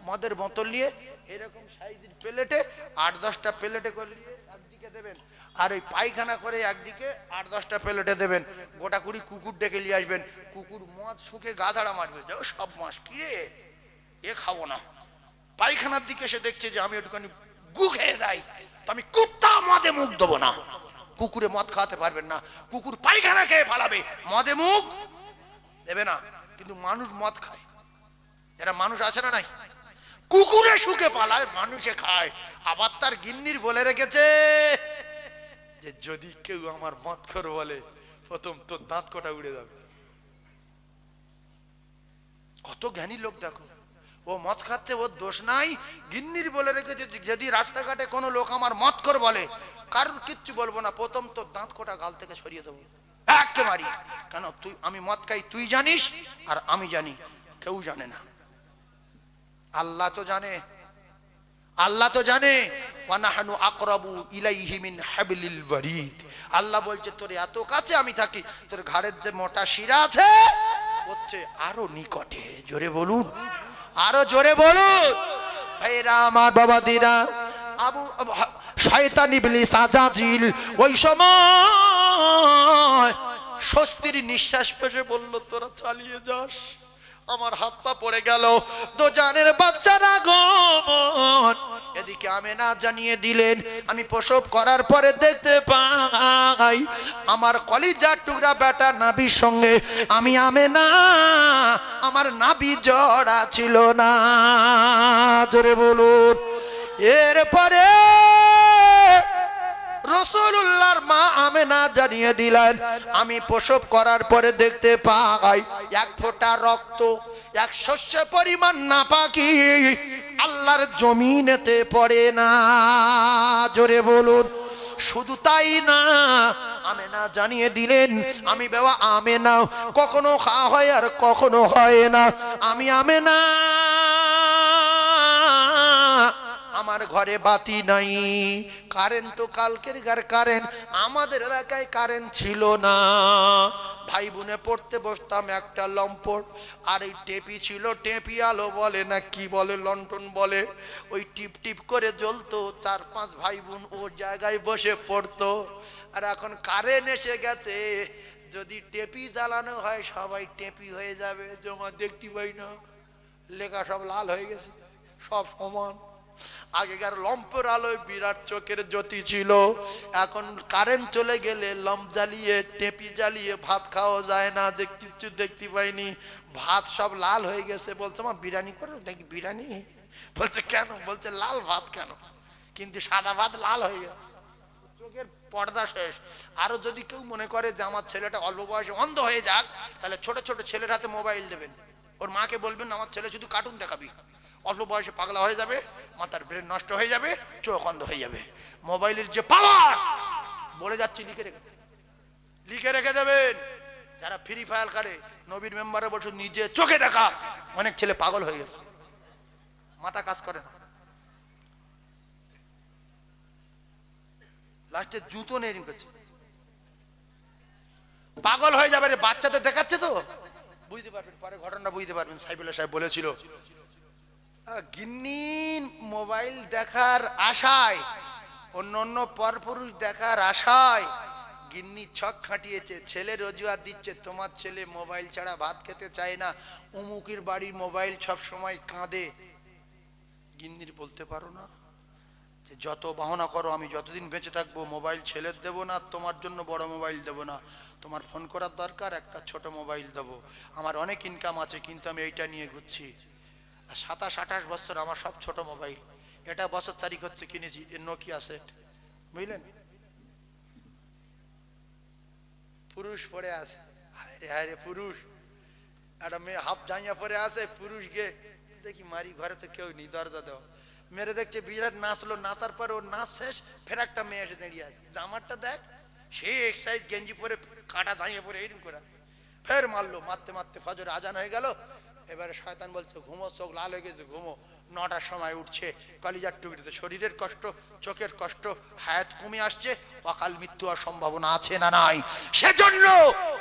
মদের বোতল নিয়ে এরকম সাইজের প্লেটে 8-10টা প্লেটে করে নিয়ে একদিকে দেবেন, আর ওই পায়খানা করে একদিকে 8-10টা প্লেটে দেবেন। গোটা কুড়ি কুকুর ডেকে নিয়ে আসবেন, কুকুর মদ শুকে গাধাড়া মারবে, সব মাস কি রে, এ খাবো না। পায়খানার দিকে এসে দেখছে যে আমি একটুখানি গু খেয়ে যাই, তো আমি কুত্তা মদে মুখ দেবো না। কুকুরে মদ খাওয়াতে পারবেন না, কুকুর পায়খানা খেয়ে ফালাবে, মদে মুখ দেবে না। কিন্তু মানুষ মদ খায়, এরা মানুষ আছে না নাই? কুকুরে শুকে পালায়, মানুষে খায়। আবার তার গিন্নির বলে রেখেছে যে যদি কেউ আমার মদ খোর বলে, প্রথম তোর দাঁত কটা উড়ে যাবে। কত জ্ঞানী লোক দেখো, ও মদ খাচ্ছে, ওর দোষ নাই। গিন্নির বলে রেখেছে যদি রাস্তাঘাটে কোনো লোক আমার মদ খোর বলে, কারোর কিচ্ছু বলবো না, প্রথম তোর দাঁত কটা গাল থেকে সরিয়ে দেবো, একে মারি। কেন? তুই, আমি মদ খাই তুই জানিস, আর আমি জানি, কেউ জানে না। আল্লাহ তো জানে, আল্লাহ তো জানে। ওয়ানাহানু আকরাবু ইলাইহি মিন হাবলিল ওয়ারিদ। আল্লাহ বলছে তোর এত কাছে আমি থাকি, তোর ঘাড়ের যে মোটা শিরা আছে হচ্ছে আরো নিকটে। জোরে বলুন, আরো জোরে বলুন। ভাইরা আমার, বাবাদিরা, আবু শয়তান ইবলিস আজাজিল ওই সময় স্বস্তির নিঃশ্বাস ফেলে বলল তোরা চালিয়ে যাস। আমার হাত পা পড়ে গেল, দোজানের বাচ্চার আগমন। এদিকে আমেনা জানিয়ে দিলেন, আমি প্রসব করার পরে দেখতে পাই আমার কলিজার টুকরা বেটা নাভির সঙ্গে আমি আমেনা, আমার নাভি জড়া ছিল না। জোরে বলুন। এরপরে রাসূলুল্লাহর মা আমেনা জানিয়ে দিলেন, আমি প্রসব করার পরে দেখতে পাই এক ফোঁটা রক্ত, এক শস্য পরিমাণ নাপাকি আল্লাহর জমিনেতে পড়ে না। জোরে বলুন। শুধু তাই না, আমেনা জানিয়ে দিলেন, আমি বাবা আমেনা, কখনো খাওয়া হয় আর কখনো হয় না। আমি আমেনা, আমার ঘরে বাতি নাই, কারেন্ট তো কালকের কারেন্ট, আমাদের এলাকায় কারেন্ট ছিল না। ভাই বোনে পড়তে বসতাম, একটা লম্পট আর এই টেপি ছিল, টেপি আলো বলে না কি বলে, লন্ঠন বলে, ওই টিপ টিপ করে জ্বলতো। 4-5 ভাই বোন ও জায়গায় বসে পড়তো। আর এখন কারেন্ট এসে গেছে, যদি টেপি জ্বালানো হয় সবাই টেপি হয়ে যাবে, জমা দেখতে পাই না, লেখা সব লাল হয়ে গেছে, সব সমান। আগেকার লম্পের আলোয় বিরাট চোখের জ্যোতি ছিল, এখন কারেন্ট চলে গেলে লম্প জ্বালিয়ে টেপি জ্বালিয়ে ভাত খাওয়া যায় না, যে কিছু দেখতে পাইনি, ভাত সব লাল হয়ে গেছে। বলছে মা বিরিয়ানি করো নাকি? বিরিয়ানি? বলছে কেন? বলছে লাল ভাত কেন? কিন্তু সাদা ভাত লাল হয়ে গেছে, চোখের পর্দা শেষ। আরো যদি কেউ মনে করে যে আমার ছেলেটা অল্প বয়সে অন্ধ হয়ে যাক, তাহলে ছোট ছোট ছেলের হাতে মোবাইল দেবেন, ওর মাকে বলবেন আমার ছেলে শুধু কার্টুন দেখাবি, অল্প বয়সে পাগলা হয়ে যাবে, মাথার ব্রেন নষ্ট হয়ে যাবে, চোখ অন্ধ হয়ে যাবে। মোবাইলের যে পাওয়ার, বলে যাচ্ছি, লিখে রেখে দেবেন। যারা ফ্রি ফায়ার করে, নবীর মেম্বারে বসে নিজে চোখে দেখা, অনেক ছেলে পাগল হয়ে গেছে, মাথা কাজ করে না, লাস্টে জুতো নিয়ে রেখেছে, পাগল হয়ে যাবে রে। বাচ্চাদের দেখাচ্ছে তো, বুঝতে পারবেন, পরে ঘটনা বুঝতে পারবেন। সাইফুল্লাহ সাহেব বলেছিল গিন্নি মোবাইল দেখার আশায়, অন্য পরপুরুষ দেখার আশায় গিন্নি ছক খাটিয়েছে। ছেলের অজুহাত দিচ্ছে, তোমার ছেলে মোবাইল ছাড়া ভাত খেতে চায় না, অমুকের বাড়ির মোবাইল সব সময় কাঁদে। গিন্নির বলতে পারো না যে যত বাহনা করো, আমি যতদিন বেঁচে থাকবো মোবাইল ছেলের দেবো না, তোমার জন্য বড় মোবাইল দেবো না। তোমার ফোন করার দরকার, একটা ছোট মোবাইল দেবো। আমার অনেক ইনকাম আছে, কিন্তু আমি এইটা নিয়ে ঘুরছি। 27-28 বছর আমার সব ছোট মোবাইল। এটা বছর তারিখ হচ্ছে কিনেছি, নোকিয়া সেট, বুঝলেন? পুরুষ পরে আছে, হায়রে হায়রে পুরুষ। একটা মেয়ে হাফ জাইয়া পরে আছে, পুরুষ গে দেখি মারি, ঘরে তো কেউ নেই, দরজা দেওয়া। মেরে দেখছে বিরাট নাচলো, নাচার পরে ওর নাচ শেষ, ফের একটা মেয়ে এসে দাঁড়িয়ে আছে। জামারটা দেখ, সে এক সাইজ গেঞ্জি পরে কাটা দাঁড়িয়ে পরে এইরকম করে ফের মারলো। মারতে মারতে ফজর আজান হয়ে গেল। এবারে শয়তান বলছে ঘুমো, চোখ লাল হয়ে গেছে, ঘুমো। 9টার সময় উঠছে, কলিজার টুকরিতে শরীরের কষ্ট, চোখের কষ্ট, হায়াত কমে আসছে, অকাল মৃত্যু হওয়ার সম্ভাবনা আছে না নাই? সেজন্য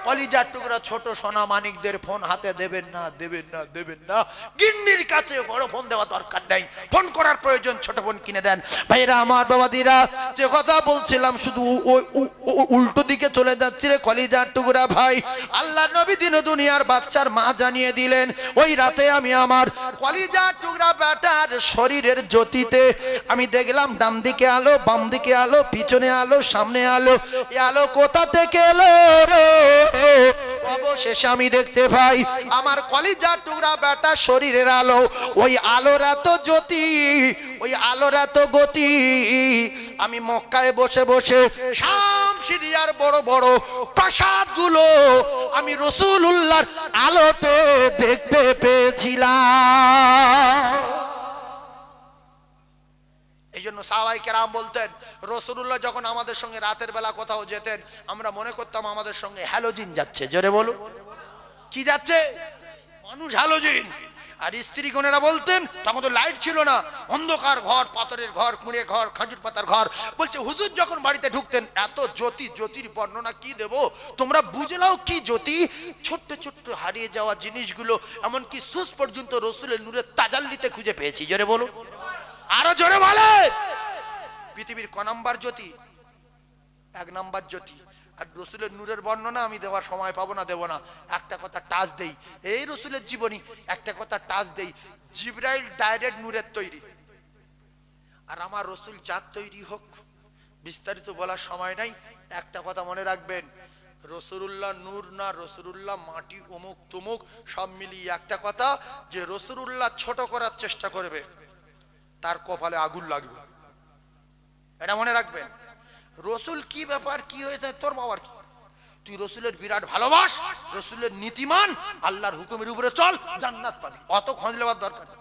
কলিজার টুকরা ছোট সোনা মানিকদের ফোন হাতে দেবেন না, দেবেন না, দেবেন না। গিন্নির কাছে বড় ফোন দেওয়া দরকার নেই, ফোন করার প্রয়োজন ছোট ফোন কিনে দেন। ভাইরা আমার, বাবাদিরা, যে কথা বলছিলাম শুধু উল্টো দিকে চলে যাচ্ছে রে কলিজার টুকরা ভাই। আল্লাহ নবী দিন দুনিয়ার বাদশার মা জানিয়ে দিলেন, ওই রাতে আমি আমার কলিজার টুকরা বেটার শরীরের জ্যোতিতে আমি দেখলাম ডান দিকে আলো, বাম দিকে আলো, পিছনে আলো, সামনে আলো। এই আলো কোথা থেকে এলো রে? অবশেষে আমি দেখতে পাই আমার কলিজার টুকরা বেটা শরীরের আলো। ওই আলোর এত জ্যোতি, ওই আলোর এত গতি, আমি মক্কায় বসে বসে শাম সিরিয়ার বড় বড় প্রাসাদ গুলো আমি রাসূলুল্লাহর আলোতে দেখতে পেয়েছিলাম। এই জন্য সাহাবায়ে কেরাম বলতেন, রাসূলুল্লাহ যখন আমাদের সঙ্গে রাতের বেলা কোথাও যেতেন, আমরা মনে করতাম আমাদের সঙ্গে হ্যালোজিন যাচ্ছে। জোরে বলো, কি যাচ্ছে? মানুষ হ্যালোজিন। আর স্ত্রীগণেরা বলতেন, তখন তো লাইট ছিল না, অন্ধকার ঘর, পাথরের ঘর, কুঁড়ে ঘর, খাজুর পাতার ঘর। বলছে হুজুর যখন বাড়িতে ঢুকতেন এত জ্যোতি, জ্যোতির বর্ণনা কি দেব, তোমরা বুঝে নাও কি জ্যোতি। ছোট্ট ছোট্ট হারিয়ে যাওয়া জিনিসগুলো, এমনকি সুস পর্যন্ত রাসূলের নূরের তাজাল্লিতে খুঁজে পেয়েছি। জোরে বলো, আরো জোরে বলেন। পৃথিবীর ক নাম্বার জ্যোতি? 1 নাম্বার জ্যোতি। আর রাসূলের নূরের বর্ণনা আমি দেওয়ার সময় পাবো না, দেব না। একটা কথা টাচ দেই, এই রাসূলের জীবনী একটা কথা টাচ দেই। জিবরাইল ডাইরেক্ট নূরের তৈরি, আর আমার রাসূল জাত তৈরি হোক, বিস্তারিত বলার সময় নাই। একটা কথা মনে রাখবেন, রাসূলুল্লাহ নূর না, রাসূলুল্লাহ মাটি, অমুক তুমুক সব মিলিয়ে একটা কথা, যে রাসূলুল্লাহ ছোট করার চেষ্টা করবে তার কপালে আগুন লাগবে। এটা মনে রাখবেন। রাসূল কি ব্যাপার, কি হয়েছে তোর বাবার কি? তুই রাসূলের বিরাট ভালোবাস, রাসূলের নীতিমান, আল্লাহর হুকুমের উপরে চল, জান্নাত পাবি। অত খোঁজ নেওয়ার দরকার নেই।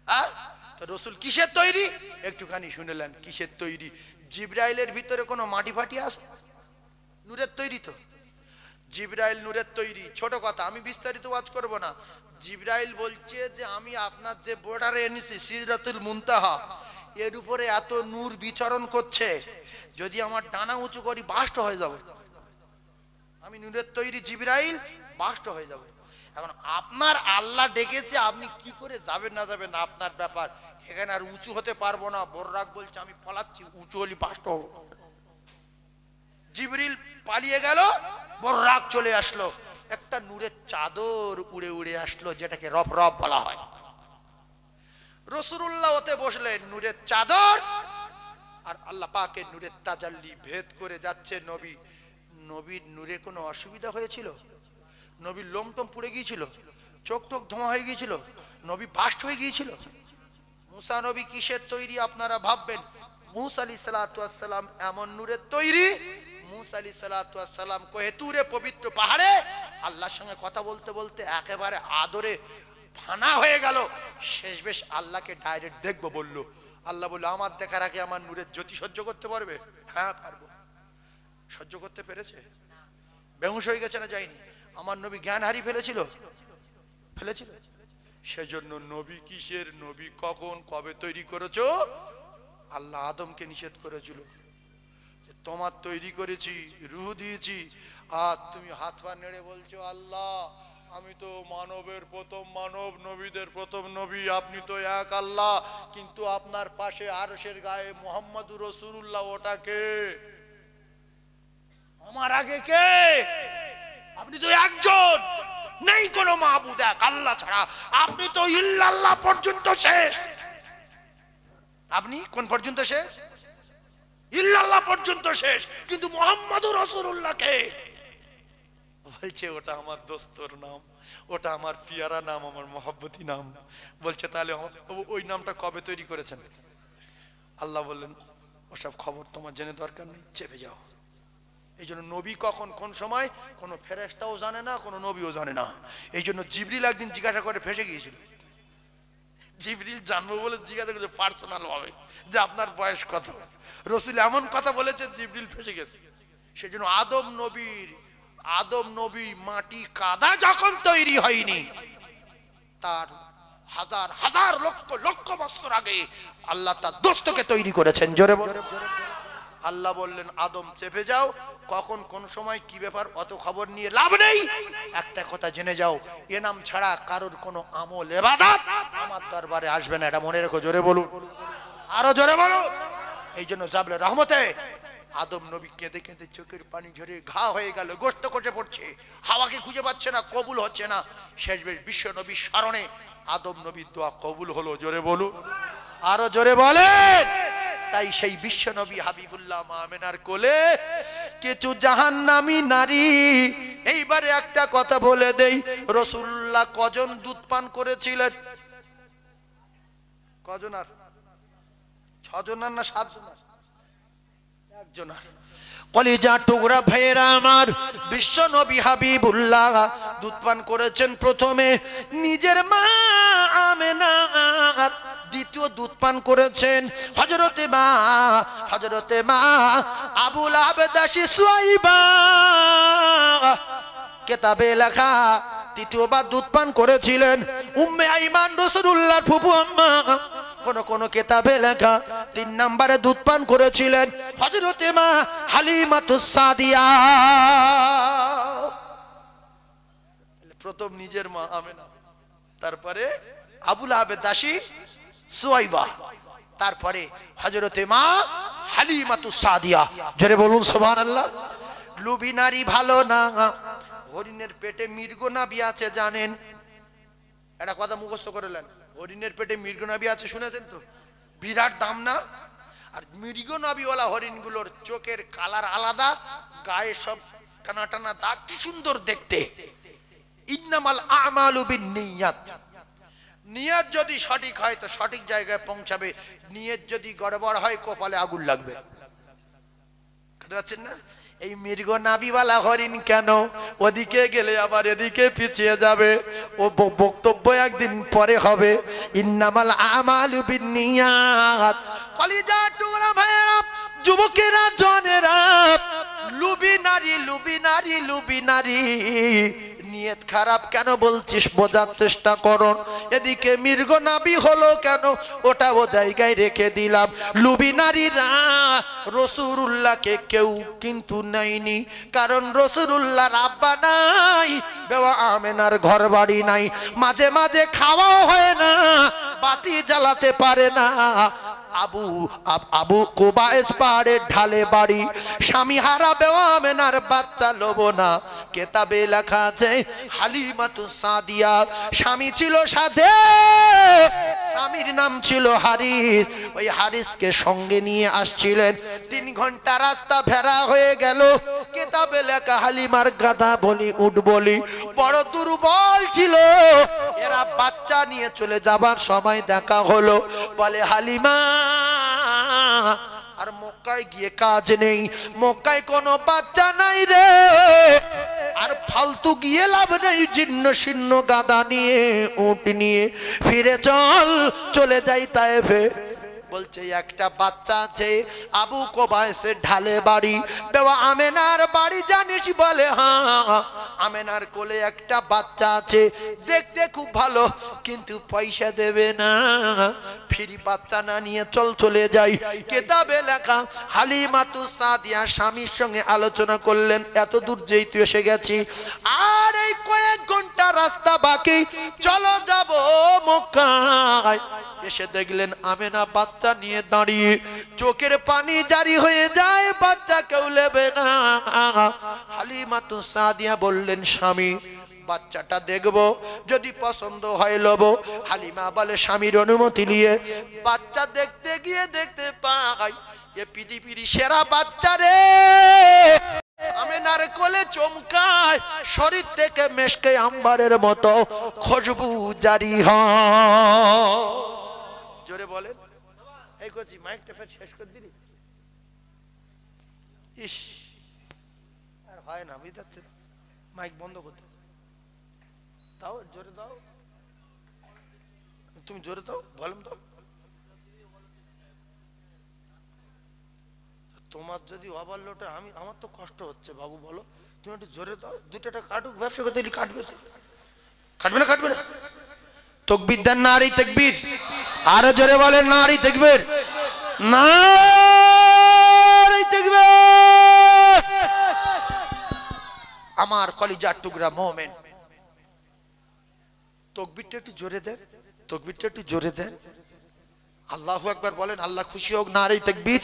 হ্যাঁ, তো রাসূল কিসের তৈরি একটুখানি শুনলেন। কিসের তৈরি? জিবরাইলের ভিতরে কোনো মাটি ফাটি আছে? নূরের তৈরি তো। জিবরাইল নূরের তৈরি। ছোট কথা, আমি বিস্তারিত ওয়াজ করব না। জিবরাইল বলছে যে আমি আপনার যে বর্ডারে এনেছি সিদরাতুল মুনতাহা, এর উপরে এত নূর বিচরণ করছে, যদি আমার ডানা উঁচু করি বাস্ট হয়ে যাবে। আমি নূরের তৈরি জিবরাইল, বাস্ট হয়ে যাবে। এখন আপনার আল্লাহ ডেকেছে, আপনি কি করে যাবেন না যাবেন আপনার ব্যাপার। এখানে আর উঁচু হতে পারবো না। বর্রাক বলছে আমি পলাচ্ছি, উঁচু হলি বাস্ট হবো। জিবরিল পালিয়ে গেল, বর্রাক চলে আসলো, একটা নূরের চাদর উড়ে উড়ে আসলো, যেটাকে রব রব বলা হয়। রাসূলুল্লাহ ওতে বসলেন, নূরের চাদর আর আল্লাহ পাকের নূরের তাজাল্লি ভেদ করে যাচ্ছে নবী। নবীর নূরে কোনো অসুবিধা হয়েছিল? নবীর লোমটম পুড়ে গিয়েছিল? চোখ টোক ধোঁয়া হয়ে গিয়েছিল? নবী বাস্ট হয়ে গিয়েছিল? মুসা নবী কিসের তৈরি আপনারা ভাববেন? মুসা আলাইহিস সালাতু ওয়াস সালাম এমন নূরের তৈরি। মুসা আলাইহিস সালাতু ওয়াস সালাম কোহেতুরে পবিত্র পাহাড়ে আল্লাহর সঙ্গে কথা বলতে বলতে একেবারে আদরে ফানা হয়ে গেল। শেষবেশ আল্লাহকে ডাইরেক্ট দেখবো বলল। আল্লাহ বলল, আমার দেখার আগে আমার নূরের জ্যোতি সহ্য করতে পারবে? হ্যাঁ পারবো। সহ্য করতে পেরেছে? বেহুশ হয়ে গেছে না যায়নি? আমার নবী জ্ঞান হারিয়ে ফেলেছিল? ফেলেছিল। সেজন্য নবী কিসের, নবী কখন কবে তৈরি করেছো? আল্লাহ আদমকে নিষেধ করেছিল, তোমার তৈরি করেছি, রূহ দিয়েছি, আর তুমি হাত পা নেড়ে বলছো আল্লাহ আমি তো মানবের প্রথম মানব, নবীদের প্রথম নবী, আপনি তো এক আল্লাহ, কিন্তু আপনার পাশে আরশের গায়ে মুহাম্মাদুর রাসূলুল্লাহ, ওটা কে? আমার আগে কে? আপনি তো একজন, নেই কোনো মাবুদ এক আল্লাহ ছাড়া, আপনি তো ইল্লাল্লাহ পর্যন্ত শেষ। আপনি কোন পর্যন্ত শেষ? ইল্লাল্লাহ পর্যন্ত শেষ, কিন্তু মুহাম্মাদুর রাসূলুল্লাহ কে? বলছে ওটা আমার দোস্তর নাম, ওটা আমার পিয়ারা নাম, আমার মহব্বতী নাম। বলছে তাহলে ওই নামটা কবে তৈরি করেছেন? আল্লাহ বললেন ওসব খবর তোমার জেনে দরকার নেই, চেপে যাও। এই জন্য নবী কখন কোন সময় কোনো ফেরেশতাও জানে না, কোনো নবীও জানে না। এই জন্য জিবরিল একদিন জিজ্ঞাসা করে ফেসে গিয়েছিল। জিবরিল জানবো বলে জিজ্ঞাসা করেছে পার্সোনাল ভাবে যে আপনার বয়স কত। রাসূল এমন কথা বলেছে জিবরিল ফেসে গেছে। সেজন্য আদম নবী মাটি কাদা যখন তৈরি হয়নি, তার হাজার হাজার লক্ষ লক্ষ বছর আগে আল্লাহ তার দোস্তকে তৈরি করেছেন। জোরে বলে আল্লাহ বললেন আদম চেপে যাও, কখন কোন সময় কি ব্যাপার অত খবর নিয়ে লাভ নেই, একটা কথা জেনে যাও, এ নাম ছাড়া কারোর কোনো আমল ইবাদত আমার দরবারে আসবে না, এটা মনে রেখো। জোরে বলুন, আরো জোরে বলুন। এই জন্য জাবলে রহমতে আদম নবী কেঁদে কেঁদে চোখের পানি ঝরে ঘা হয়ে গেল, গোস্ত কষে পড়ছে, হাওয়াকে খুঁজে পাচ্ছে না, কবুল হচ্ছে না। শেষবেশ বিশ্ব নবীর স্মরণে আদম নবীর দোয়া কবুল হলো। জোরে বলুন, আরো জোরে বলেন। তাই সেই বিশ্ব নবী হাবিবুল্লাহ মা আমেনার কোলে কিছু জাহান্নামী নারী। এইবারে একটা কথা বলে দেই, রাসূলুল্লাহ কজন দুধ পান করেছিলেন? কজন? আর ছজনার না সাতজনার? একজনার। কলিজা টুকরা ভাইয়েরা আমার, বিশ্ব নবী হাবিবুল্লাহ দুধ পান করেছেন প্রথমে নিজের মা আমেনা, দ্বিতীয় দুধ পান করেছেন হযরতে মা আবুল আবদাসি সুয়াইবা। কিতাবে লেখা তৃতীয়বার দুধ পান করেছিলেন উম্মে আইমান রাসূলুল্লাহর ফুফু আম্মা। কোন কিতাবে লেখা 3 নম্বরে দুধ পান করেছিলেন হযরতে মা হালিমাতুস সাদিয়া। প্রথম নিজের মা আমেনা, তারপরে আবুল আবদাসি সুয়াইবা, তারপরে হযরতে মা হালিমাতুস সাদিয়া। জোরে বলুন সুবহানাল্লাহ। লুবি নারী ভালো না, হরিণের পেটে মৃগ নাভি আছে জানেন? এটা কথা মুখস্থ করে নেন। হরিণের পেটে মৃগ নাভি আছে, শুনেছেন তো? বিরাট দাম না? আর মৃগ নাভিওয়ালা হরিণগুলোর চোখের কালার আলাদা, গায়ে সব টানা টানা দাগ, কি সুন্দর দেখতে। ইন্নামাল আমালু বিন্নিয়াত। নিয়ত যদি সঠিক হয় তো সঠিক জায়গায় পৌঁছাবে, নিয়ত যদি গড়বড় হয় কপালে আগুন লাগবে। বুঝতে পারছেন না? এই মৃগ নাভিওয়ালা হরিণ কেন ওদিকে গেলে আবার এদিকে পিছিয়ে যাবে? ও বক্তব্য একদিন পরে হবে। ইন্নামাল আমালু বিন্নিয়াত। কলিজা টুকরা ভাইয়েরা, যুবকেরা, জনেরা, লুবি নারী নিয়ত খারাপ কেন বলছিস বোঝার চেষ্টা করুন। এদিকে মৃগ নাভি হলো কেন ওটা ও জায়গায় রেখে দিলাম। লুবি নারীরা রাসূলুল্লাহকে কেউ কিন্তু নেয়নি, কারণ রাসূলুল্লাহর আব্বা নাই, বেওয়া আমেনার ঘর বাড়ি নাই, মাঝে মাঝে খাওয়াও হয় না, বাতি জ্বালাতে পারে না। আবু কুবাইস পাহাড়ের ঢালে বাড়ি, স্বামী হারা বেওয়া আমেনার বাচ্চা লোব না। কিতাবে লেখা আছে হালিমাতুস সাদিয়া স্বামী ছিল সাথে, স্বামীর নাম ছিল হারিস। ওই হারিসকে সঙ্গে নিয়ে আসছিলেন। 3 ঘন্টা রাস্তা ফেরা হয়ে গেল। কিতাবে লেখা হালিমার গাধা বলি উট বলি বড় দুর্বল ছিল। এরা বাচ্চা নিয়ে চলে যাবার সময় দেখা হলো, বলে হালিমা আর মক্কায় গিয়ে কাজ নেই, মক্কায় কোনো বাচ্চা নাই রে, আর ফালতু গিয়ে লাভ নেই, জীর্ণ শীর্ণ গাদা নিয়ে উট নিয়ে ফিরে চলে যাই তায়েফে। বলছে একটা বাচ্চা আছে, আবু কুবাইসের ঢালে বাড়ি, বেওয়া আমেনার বাড়ি জানিস? বলে হ্যাঁ। আমেনার কোলে একটা বাচ্চা আছে, দেখতে খুব ভালো, কিন্তু পয়সা দেবে না। ফ্রি বাচ্চা না নিয়ে চলে যাই। কিতাবে লেখা, হালিমাতু সাদিয়া স্বামীর সঙ্গে আলোচনা করলেন, এত দূর যেহেতু এসে গেছি, আর এই কয়েক ঘন্টা রাস্তা বাকি, চলো যাব মক্কায়। এসে দেখলেন আমেনা বাচ্চা নিয়ে দাঁড়িয়ে, চোখের পানি জারি হয়ে যায়, বাচ্চা কেউ নেবে না। হালিমাতু সাদিয়া বললেন, স্বামী বাচ্চাটা দেখবো, যদি পছন্দ হয় লব। হালিমা বলে, স্বামীর অনুমতি নিয়ে বাচ্চা দেখতে গিয়ে দেখতে পাই এ পৃথিবীর সেরা বাচ্চা রে। আমেনার কোলে চমকায়, শরীর থেকে মেশকে আম্বারের মতো খুশবু জারি হয়। জোরে বলেন। এই কচি মাইকটা ফের শেষ করে দিলি। ইস, আর হয় না, বুঝতে মাইক বন্ধ করতে দাও, জোরে দাও, তুমি জোরে দাও, ভলিউম দাও। তোমার যদি ওভারলোডে, আমার তো কষ্ট হচ্ছে বাবু, বলো তুমি একটু জোরে দাও। দুটোটা কাটুক, ব্যবসা করতে কাটবে, কাটবে না, কাটবে না। তাকবীর দেন, নারী তাকবীর। আরো জোরে বলেন, নারী তাকবীর, নারী তাকবীর। আমার কলিজার টুকরা মুমিন, তাকবীরটা একটু জোরে দেন, তাকবীরটা একটু জোরে দেন। আল্লাহু আকবার বলেন, আল্লাহ খুশি হোক। নারী তাকবীর।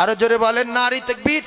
আরো জোরে বলেন, নারী তাকবীর।